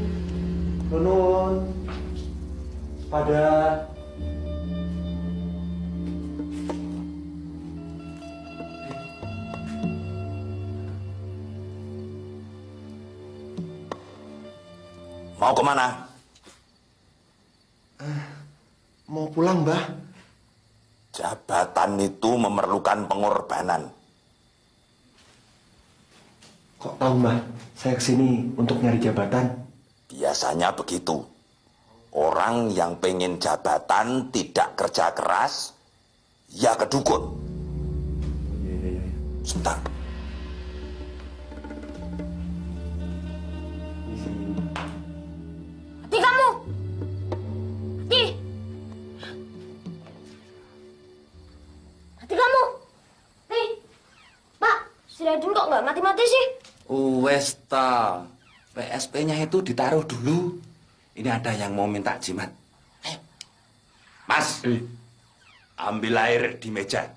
Nunun. Pada. Mau kemana? Mau pulang, Mbah. Jabatan itu memerlukan pengorbanan. Kok tahu, Mbah? Saya kesini untuk nyari jabatan. Biasanya begitu. Orang yang pengen jabatan tidak kerja keras, ya kedukun. Sebentar. Hati kamu! Hati! Hati kamu! Hei! Pak, si Raden kok nggak mati-mati sih? Wes ta. PSP-nya itu ditaruh dulu. Ini ada yang mau minta jimat. Mas, ambil air di meja.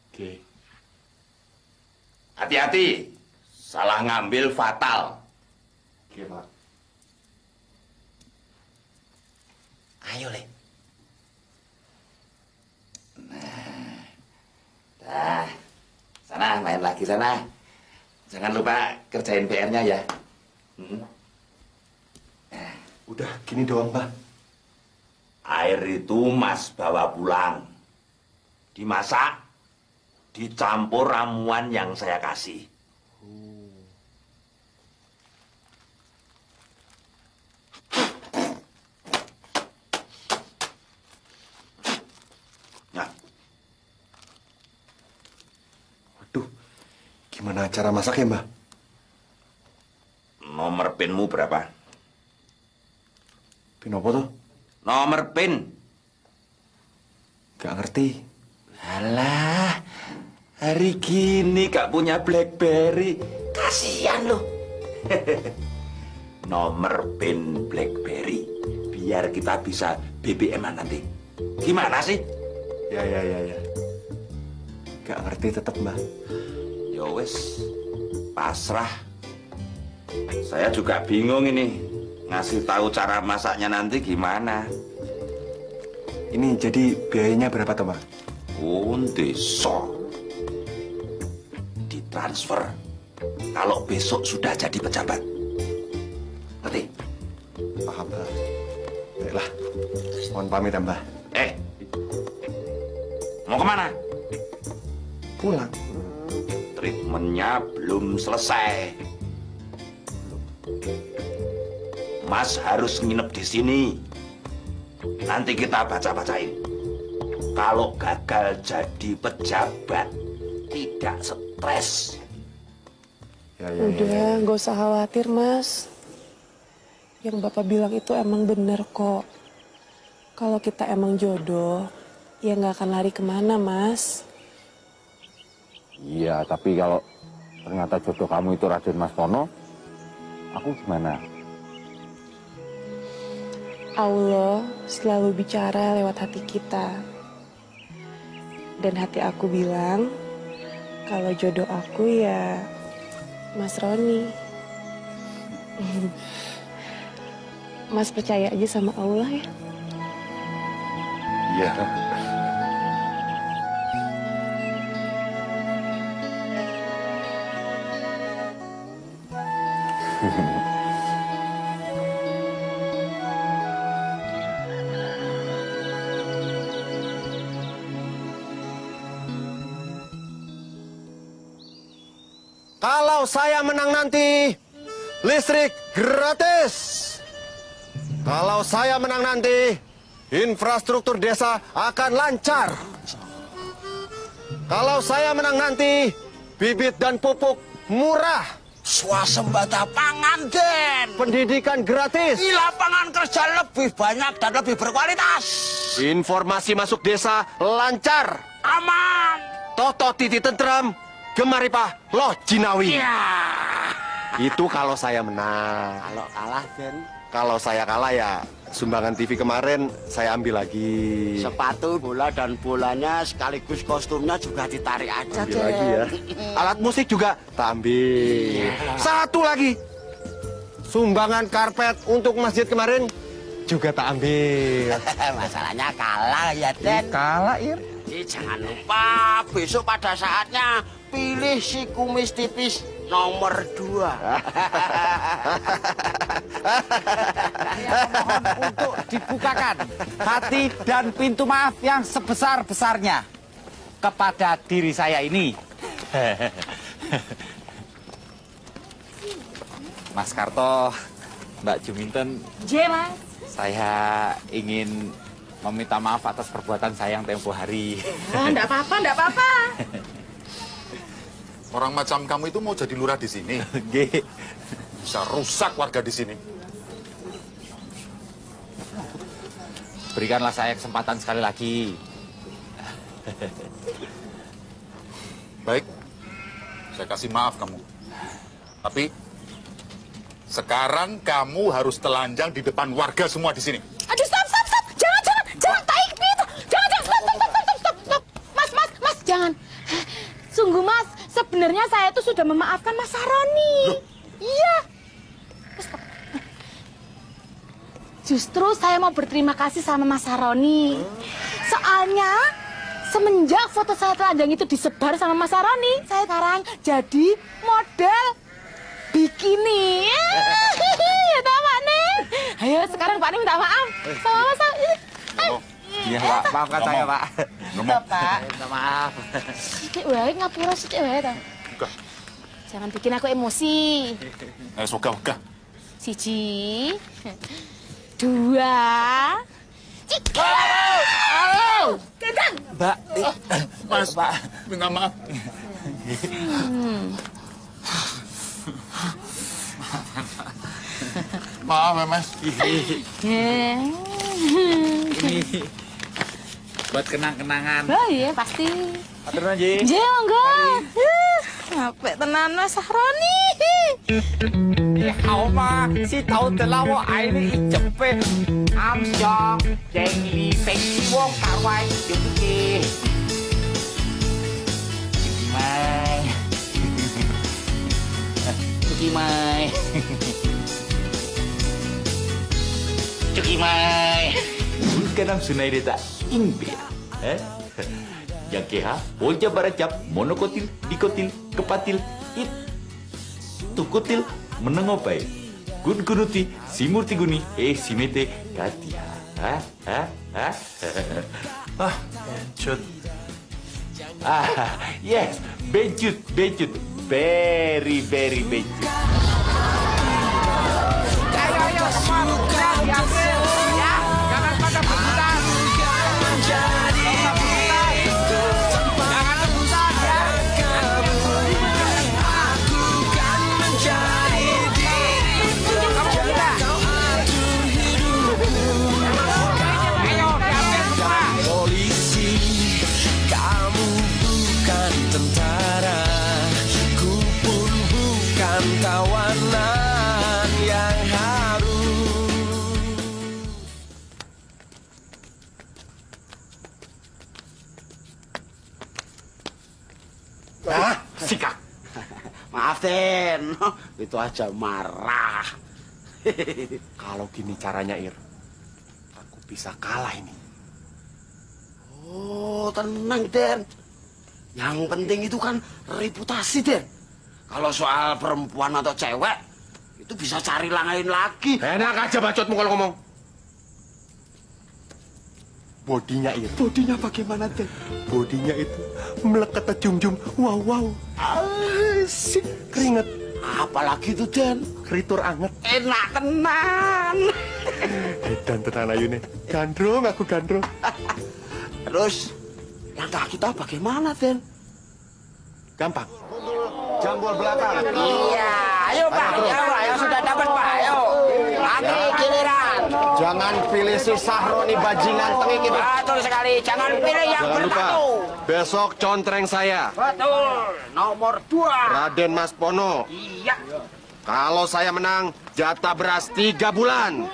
Oke. Hati-hati, salah ngambil fatal. Oke, Pak. Ayo, Le. Nah, sana main lagi sana. Jangan lupa kerjain PR-nya ya. Udah, gini doang, Pak. Air itu Mas bawa pulang. Dimasak, dicampur ramuan yang saya kasih. Nah, Waduh, gimana cara masaknya, Mbah? nomor pinmu berapa? Pin apa tuh? Nomor pin. Gak ngerti. Alah, hari gini gak punya BlackBerry. Kasihan loh. Nomor pin BlackBerry. Biar kita bisa BBM-an nanti. Gimana sih? Ya. Gak ngerti tetap, Mbah. Ya wes, pasrah. Saya juga bingung ini. Ngasih tahu cara masaknya nanti gimana. Ini jadi biayanya berapa tuh, Mbak? Undeso. Ditransfer. Kalau besok sudah jadi pejabat. Ngerti? Paham, Mbak. Baiklah, mohon pamit ya, Mbah. Mau kemana? Pulang. Treatmentnya belum selesai. Mas harus nginep di sini. Nanti kita baca-bacain. Kalau gagal jadi pejabat, tidak stres. Udah, nggak usah khawatir, Mas. Yang Bapak bilang itu emang bener kok. Kalau kita emang jodoh, ya nggak akan lari kemana, Mas. Iya, tapi kalau ternyata jodoh kamu itu Raden Mas Tono, aku gimana? Allah selalu bicara lewat hati kita. Dan hati aku bilang, kalau jodoh aku ya Mas Roni. Mas percaya aja sama Allah ya? Iya. Kalau saya menang nanti, listrik gratis. Kalau saya menang nanti, infrastruktur desa akan lancar. Kalau saya menang nanti, bibit dan pupuk murah. Swasembada pangan, Den. Pendidikan gratis. Lapangan kerja lebih banyak dan lebih berkualitas. Informasi masuk desa lancar. Aman. Toto titi tentram, gemaripah loh jinawi. Ya. Itu kalau saya menang. Kalau kalah, Den? Kalau saya kalah ya sumbangan TV kemarin saya ambil lagi. Sepatu, bola, dan bolanya sekaligus kostumnya juga ditarik aja, Ambil lagi ya. Alat musik juga tak ambil. Satu lagi. Sumbangan karpet untuk masjid kemarin juga tak ambil. Masalahnya kalah ya, Den. Kalah, Ir. Jangan lupa besok pada saatnya pilih si kumis tipis nomor 2. Mohon untuk dibukakan hati dan pintu maaf yang sebesar-besarnya kepada diri saya ini. Mas Karto, Mbak Juminten. J, Mas. Saya ingin meminta maaf atas perbuatan saya yang tempo hari. Enggak apa-apa, enggak apa-apa. Orang macam kamu itu mau jadi lurah di sini. Bisa rusak warga di sini. Berikanlah saya kesempatan sekali lagi. Baik, saya kasih maaf kamu. Tapi sekarang kamu harus telanjang di depan warga semua di sini. Aduh, stop. Jangan, taik gitu. Jangan, stop. Mas, jangan. Sungguh, Mas, sebenarnya saya tuh sudah memaafkan Mas Saroni. Iya. Justru saya mau berterima kasih sama Mas Saroni. Soalnya semenjak foto saya telanjang itu disebar sama Mas Saroni, saya sekarang jadi model bikini. Tahu Pak Nih? Ayo sekarang Pak Nih minta maaf sama Mas Saroni. Iya, Pak. Maafkan saya, Pak. Pak. Minta maaf. Sithik wae ngapura sithik wae ta. Jangan bikin aku emosi. Ogah. 1, 2, 3. Halo. Kendang. Mbak. Mas, Pak. Minta maaf. Maaf ya, Mas. Ini buat kenang-kenangan. Oh iya, pasti. Atur aja. enggak. Ngapik tenan Mas Saroni. Oma, si tahu telawo aini icepet. Amsyong, jengli, pengsi wong karwai, yuki. Cuki mai. Kanam sunai deta ingbe. Yang keha, bolja baracap, monokotil, dikotil, kepatil, it. Tukutil, menengopai. Gun gunuti, simurti guni, simete, katia. Bencut. Yes, bencut. Very bencut. Ayo, kemana? Ya, jangan pada berbutan. Tawanan yang harum. Sikap. Maaf, Den. Itu aja marah. Kalau gini caranya, Ir, aku bisa kalah ini. Oh, tenang, Den. Yang penting itu kan reputasi, Den. Kalau soal perempuan atau cewek, itu bisa cari lain lagi. Enak aja bacotmu kalau ngomong. Bodinya itu. Bodinya bagaimana, Den? Bodinya itu melekat jum-jum. Wow. Asik. Keringet. Apalagi itu, Den? Kritur anget. Enak tenan. Dan tenan ayune. Gandrung, aku gandrung. Terus, langkah kita bagaimana, Den? Gampang. Jambul belakang. Iya, ayo Pak. Ayo sudah dapat Pak. Ayo. Lagi giliran. Jangan pilih si Sahroni bajingan tengik itu. Betul sekali. Jangan pilih yang Jangan lupa, bertato. besok contreng saya. Betul. Nomor 2. Raden Mas Pono. Iya. Kalau saya menang, jatah beras 3 bulan.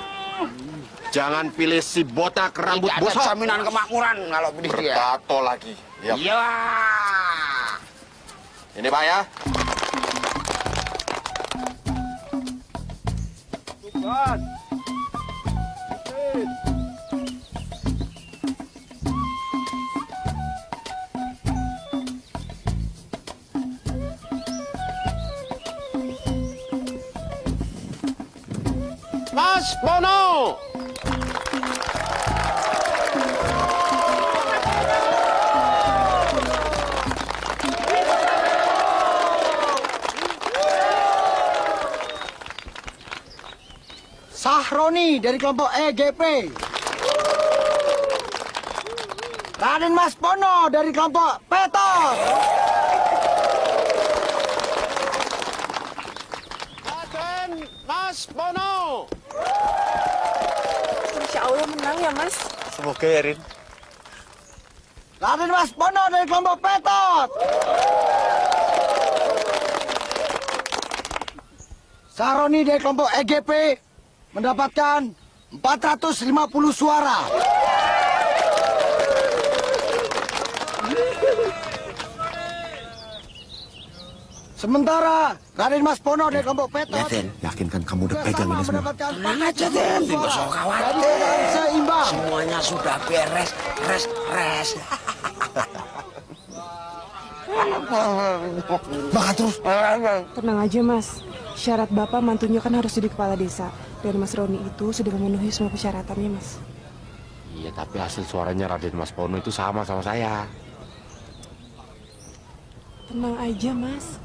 Jangan pilih si botak rambut Tidak ada bosok. jaminan kemakmuran kalau pilih dia. Bertato lagi. Yap. Iya. Ini Pak ya. Tugas. Mas Bono. Sahroni dari kelompok EGP. Raden Mas Pono dari kelompok Petos. Raden Mas Bono. Insya Allah menang ya, Mas. Semoga ya, Rin. Raden Mas Pono dari kelompok Petot. Sahroni dari kelompok EGP mendapatkan 450 suara. Sementara Raden Mas Pono dari kelompok Petot. Ya, Den, yakinkan kamu udah pegang ini semua. Tenang aja, Den. Tidak usah khawatir. Seimbang. Semuanya sudah beres. Res. Makan terus. Tenang aja, Mas. Syarat Bapak mantunya kan harus jadi kepala desa. Dan Mas Roni itu sudah memenuhi semua persyaratannya, Mas. Iya, tapi hasil suaranya Raden Mas Pono itu sama saya. Tenang aja, Mas.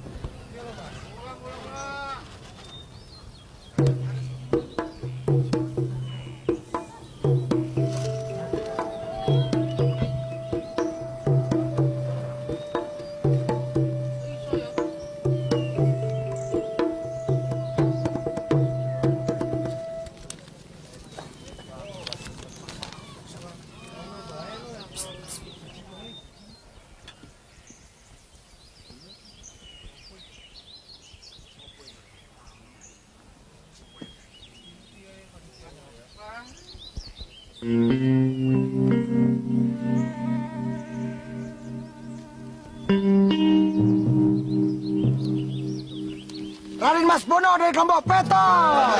Raden Mas Bono dari kelompok Petot.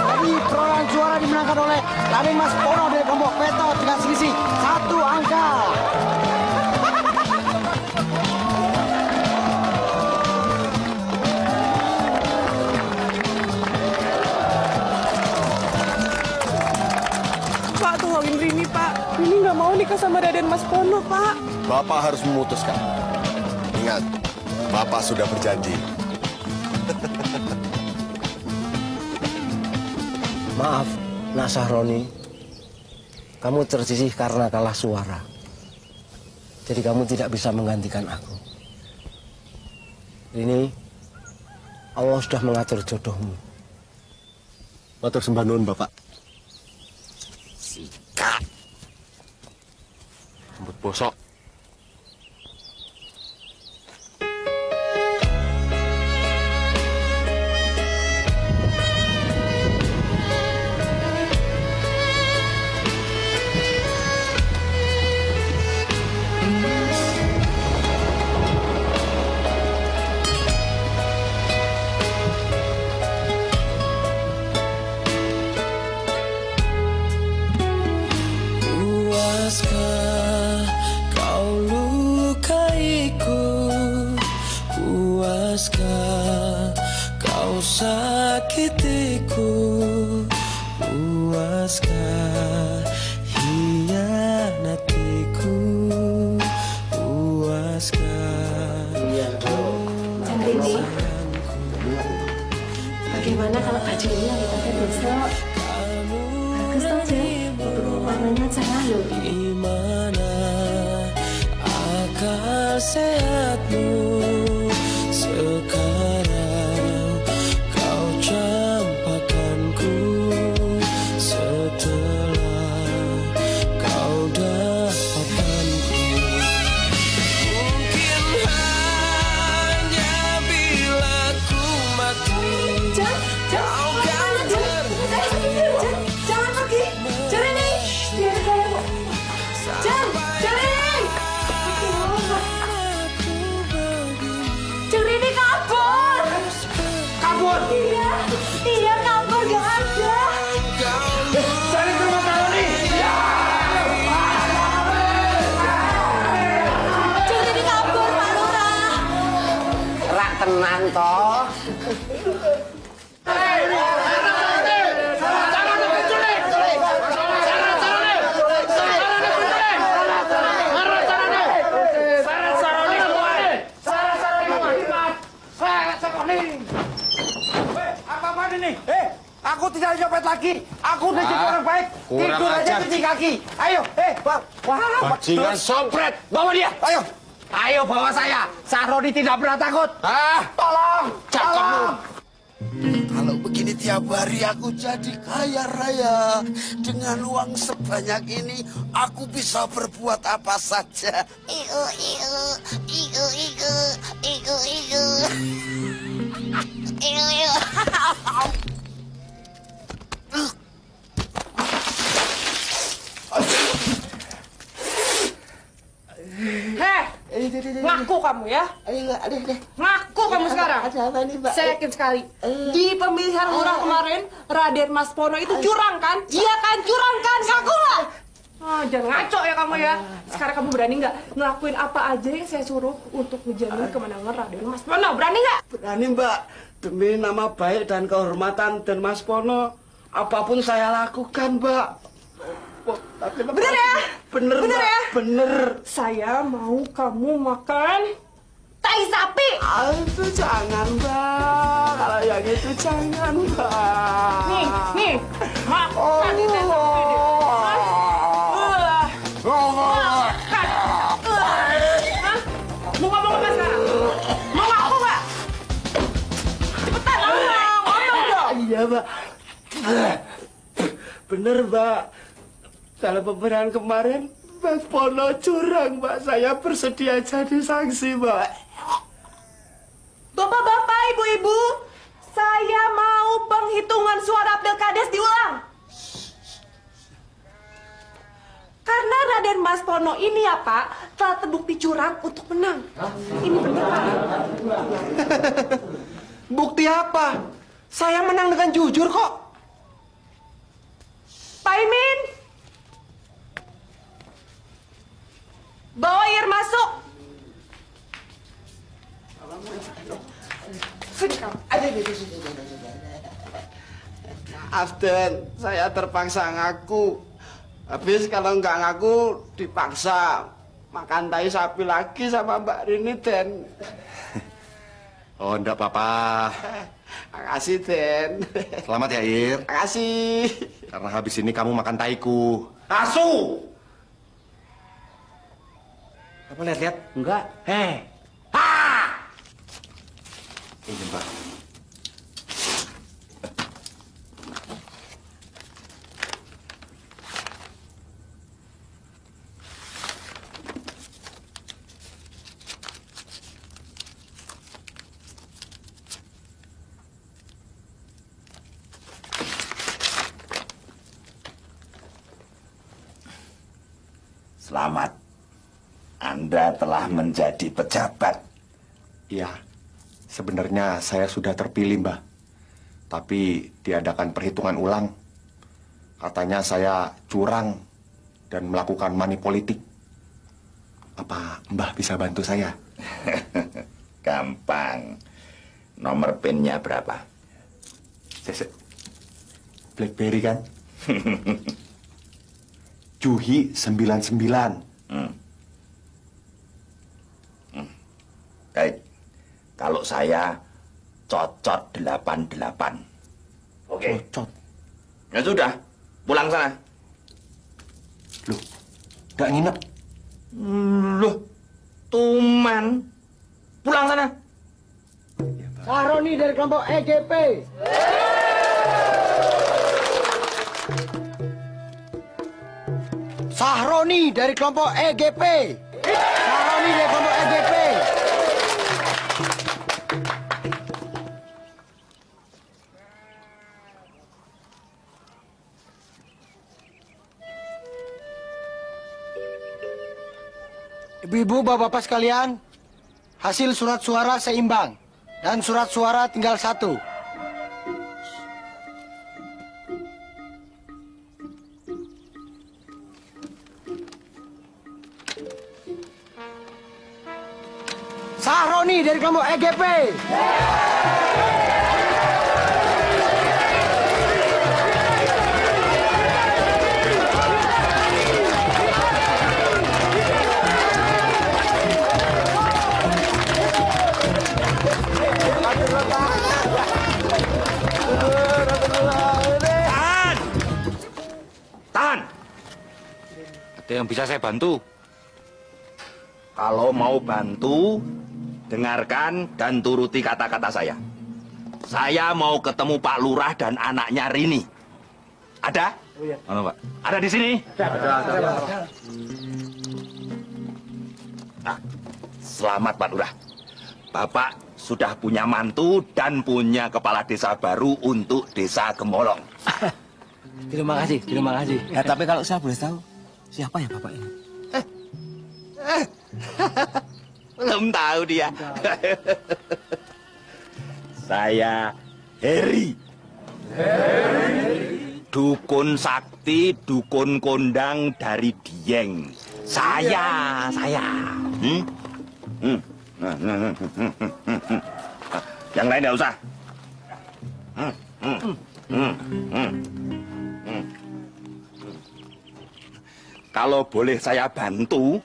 Jadi perolehan suara dimenangkan oleh Raden Mas Bono dari kelompok Petot dengan selisih 1 angka. Pak, tolongin Rini, Pak. Rini nggak mau nikah sama Raden Mas Pono, Pak. Bapak harus memutuskan. Ingat, Bapak sudah berjanji. Maaf, Nak Sahroni. Kamu tersisih karena kalah suara. Jadi kamu tidak bisa menggantikan aku. Ini Allah sudah mengatur jodohmu. Matur sembah nuwun, Bapak. Sikat. Rambut bosok. Puaskah akal sehatmu. Sekarang kau campakkanku, setelah kau dapatkanku. Mungkin hanya bila ku mati kau kan terhenti. Jangan pergi. Jangan nih. Biar saya kok. Jangan. Curi ini kabur. Kabur? Iya kabur, gak ada. Cari ke rumah Karoni. Curi ini kabur, Pak Lurah. Rak tenan toh. Apa-apaan ini? Aku tidak nyopet lagi. Aku udah jadi orang baik. Tidur aja cuci kaki. Ayo, wah. Bajingan sompret. Bawa dia. Ayo bawa saya. Saroni tidak pernah takut. Tolong. Kalau begini tiap hari aku jadi kaya raya. Dengan uang sebanyak ini aku bisa berbuat apa saja. Iu. Ngaku kamu ya? Ngaku kamu sekarang? Saya yakin sekali. Di pemilihan lurah kemarin, Raden Mas Pono itu curang kan? Dia kan curang kan? Ngaku nggak? Jangan ngaco ya kamu ya. Sekarang kamu berani nggak ngelakuin apa aja yang saya suruh untuk menjamin kemenangan Raden Mas Pono? Berani nggak? Berani, Mbak. Demi nama baik dan kehormatan dan Mas Pono, apapun saya lakukan, Mbak. Bener ya? Bener, Bener Mbak. ya? Bener. Saya mau kamu makan tai sapi. Itu jangan, Mbak. Kalau yang itu jangan, Mbak. Nih, makan nih tai sapi nih. Makan. Mau ngomong apa sekarang? Mau ngaku nggak? Cepetan ngomong dong. Iya, Mbak. Bener, Mbak. Dalam pemilihan kemarin, Mas Pono curang, Mbak. Saya bersedia jadi saksi, Mbak. Bapak-bapak, ibu-ibu, saya mau penghitungan suara pilkades diulang. Karena Raden Mas Pono ini ya Pak, telah terbukti curang untuk menang. Ini benar Pak. Bukti apa? Saya menang dengan jujur kok. Pak Imin, bawa air masuk. Maaf, Den. Saya terpaksa ngaku. Habis kalau nggak ngaku, dipaksa makan tai sapi lagi sama Mbak Rini, Den. Oh, enggak apa-apa. Makasih, Den. Selamat ya, Ir. Makasih. Karena habis ini kamu makan taiku. Asu! Kamu lihat-lihat? Enggak. Ini, Mbak. Selamat. Anda telah menjadi pejabat. Iya. Sebenarnya saya sudah terpilih, Mbah. Tapi diadakan perhitungan ulang. Katanya saya curang dan melakukan money politik. Apa Mbah bisa bantu saya? Gampang. Nomor PIN-nya berapa? BlackBerry kan? Juhi 99. Baik. Kalau saya cocot 88. Oke. Cocot. Ya sudah, pulang sana. Loh, gak nginep? Loh, Tuman. Pulang sana. Sahroni dari kelompok EGP. Sahroni dari kelompok EGP. Sahroni dari kelompok EGP. Ibu-ibu, bapak-bapak sekalian, hasil surat suara seimbang dan surat suara tinggal 1. Sahroni dari kelompok EGP. Tahan! Ada yang bisa saya bantu? Kalau mau bantu, dengarkan dan turuti kata-kata saya. Saya mau ketemu Pak Lurah dan anaknya Rini. Ada? Oh, iya. Mana, Pak? Ada di sini? Ada. Nah, selamat Pak Lurah. Bapak sudah punya mantu dan punya kepala desa baru untuk desa Gemolong. Terima kasih, terima kasih. Ya, tapi kalau saya boleh tahu, siapa ya bapak ini? Belum tahu dia. Saya Heri. Dukun sakti, dukun kondang dari Dieng. Saya. Yang lain nggak usah. Kalau boleh saya bantu,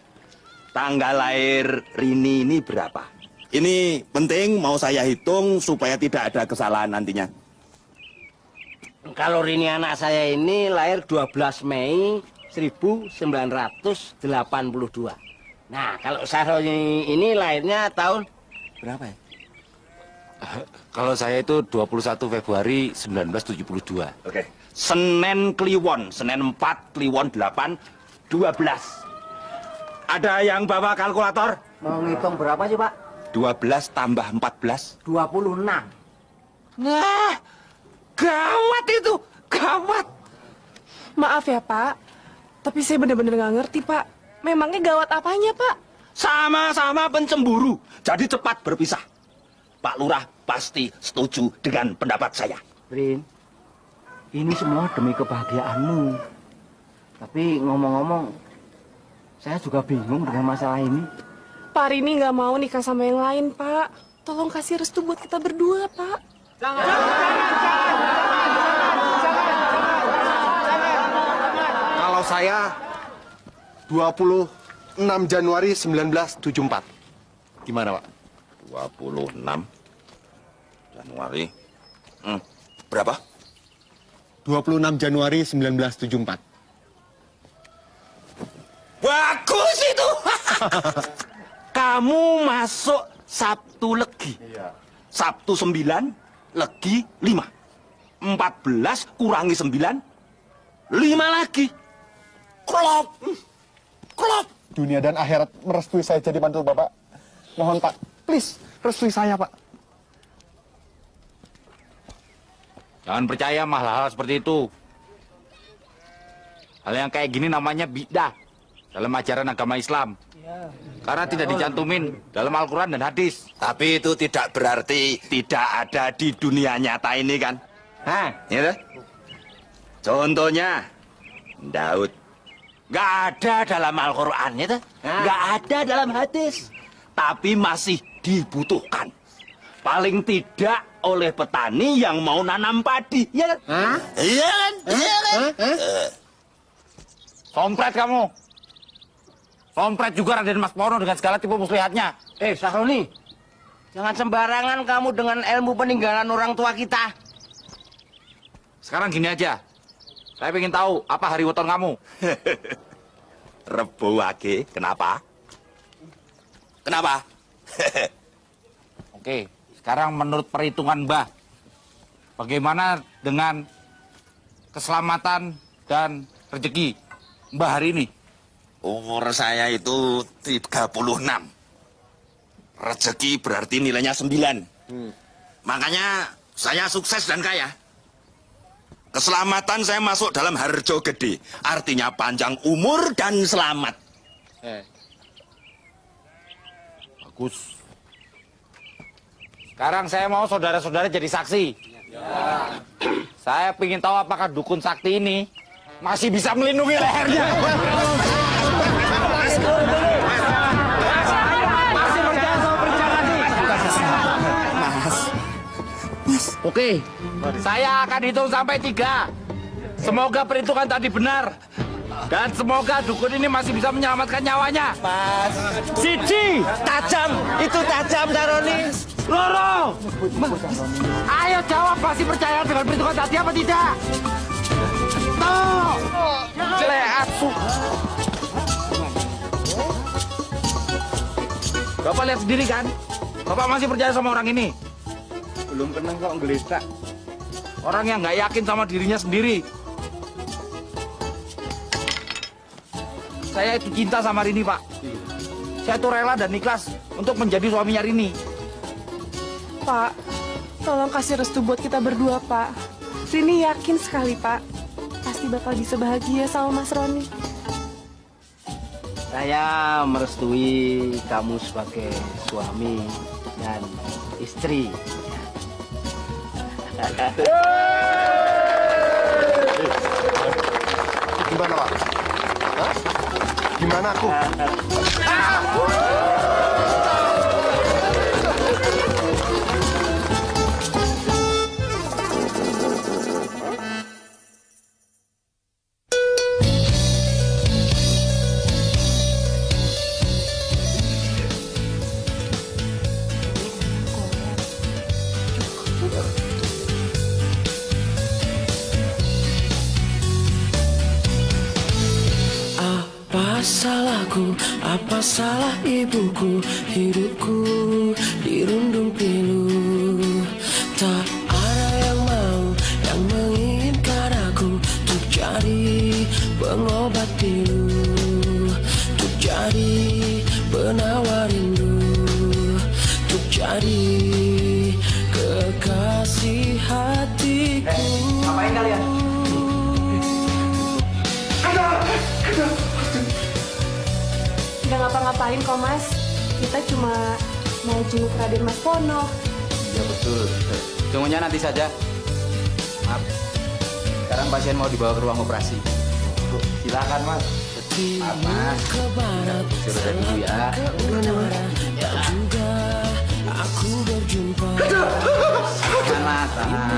tanggal lahir Rini ini berapa? Ini penting, mau saya hitung supaya tidak ada kesalahan nantinya. Kalau Rini anak saya ini lahir 12 Mei 1982. Nah, kalau Sahroni ini lahirnya tahun berapa ya? Kalau saya itu 21 Februari 1972. Oke. Senin Kliwon, Senin 4 Kliwon 8 12. Ada yang bawa kalkulator? Mau ngitung berapa sih, Pak? 12 tambah 14. 26. Nah, gawat itu, gawat. Maaf ya, Pak. Tapi saya benar-benar nggak ngerti, Pak. Memangnya gawat apanya, Pak? Sama-sama pencemburu. Jadi cepat berpisah. Pak Lurah pasti setuju dengan pendapat saya. Rin, ini semua demi kebahagiaanmu. Tapi ngomong-ngomong, saya juga bingung dengan masalah ini. Pak Rini nggak mau nikah sama yang lain, Pak. Tolong kasih restu buat kita berdua, Pak. Kalau saya 26 Januari 1974. Gimana, Pak? 26 Januari. Berapa? 26 Januari 1974. Bagus itu. Kamu masuk Sabtu Legi. Sabtu 9, Legi 5. 14 kurangi 9, 5 lagi. Klop. Dunia dan akhirat merestui saya jadi mantu Bapak. Mohon Pak, please, restui saya Pak. Jangan percaya mah hal-hal seperti itu. Hal yang kayak gini namanya bidah dalam ajaran agama Islam. Karena tidak dicantumin dalam Al-Quran dan hadis. Tapi itu tidak berarti tidak ada di dunia nyata ini kan? Hah? Ya, contohnya Daud. Nggak ada dalam Al-Quran, ya, nggak ada dalam hadis. Tapi masih dibutuhkan. Paling tidak oleh petani yang mau nanam padi, ya kan? Iya kan? Iya kan? Sompret kamu. Sompret juga Raden Mas Pono dengan segala tipu muslihatnya. Sahroni, jangan sembarangan kamu dengan ilmu peninggalan orang tua kita. Sekarang gini aja. Saya ingin tahu apa hari weton kamu. Rebo Wage, kenapa? Kenapa? Oke, sekarang menurut perhitungan Mbah, bagaimana dengan keselamatan dan rezeki Mbah hari ini? Umur saya itu 36. Rezeki berarti nilainya 9. Makanya saya sukses dan kaya. Keselamatan saya masuk dalam harjo gede. Artinya panjang umur dan selamat. Bagus. Sekarang saya mau saudara-saudara jadi saksi. Ya. Saya ingin tahu apakah dukun sakti ini masih bisa melindungi lehernya. Masih percaya sama perencanaan ini? Mas. Oke, saya akan hitung sampai 3. Semoga perhitungan tadi benar. Dan semoga dukun ini masih bisa menyelamatkan nyawanya. Mas. Siji. Tajam. Itu tajam, Saroni. Loro. Ayo jawab, masih percaya dengan perhitungan tadi apa tidak? Tuh. Leatu. Bapak lihat sendiri kan? Bapak masih percaya sama orang ini? Belum pernah kok ngelistak. Orang yang nggak yakin sama dirinya sendiri. Saya itu cinta sama Rini, Pak. Saya tuh rela dan ikhlas untuk menjadi suaminya Rini. Pak, tolong kasih restu buat kita berdua, Pak. Rini yakin sekali, Pak. Pasti bakal bisa bahagia sama Mas Roni. Saya merestui kamu sebagai suami dan istri. Gimana, Pak? Hah? Gimana aku? Salahku, apa salah ibuku, hidupku dirundung pilu. Tak ada yang mau, yang menginginkan aku untuk jadi pengobat pilu, untuk jadi penawar rindu, untuk jadi kekasih hatiku. Ngapain kalian? Nggak ngapa-ngapain kok, Mas. Kita cuma mau jenguk Raden Mas Pono. Ya betul. Jenguknya nanti saja. Maaf. Sekarang pasien mau dibawa ke ruang operasi. Silakan, Mas. Apa? Suruh dari dulu ya. Aku berjumpa. Matanya.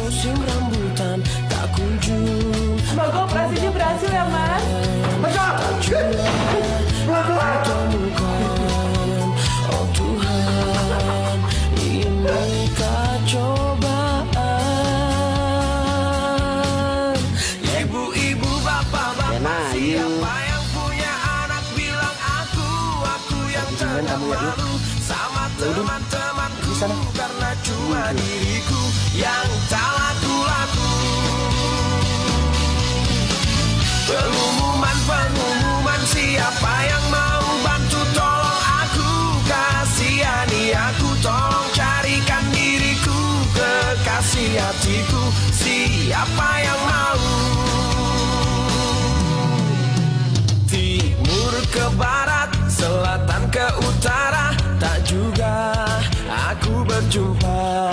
Musim rambutan tak kunjung. Semoga operasinya berhasil ya, Mas. Oh Tuhan, inikah cobaan? Ibu-ibu, bapak-bapak, siapa yang punya anak bilang aku yang termalu sama teman-temanku, karena cuma diriku yang tak laku-laku. Pengumuman, siapa yang mau bantu tolong aku, kasihani aku, tolong carikan diriku, kekasih hatiku, siapa yang mau. Timur ke barat, selatan ke utara, tak juga aku berjumpa.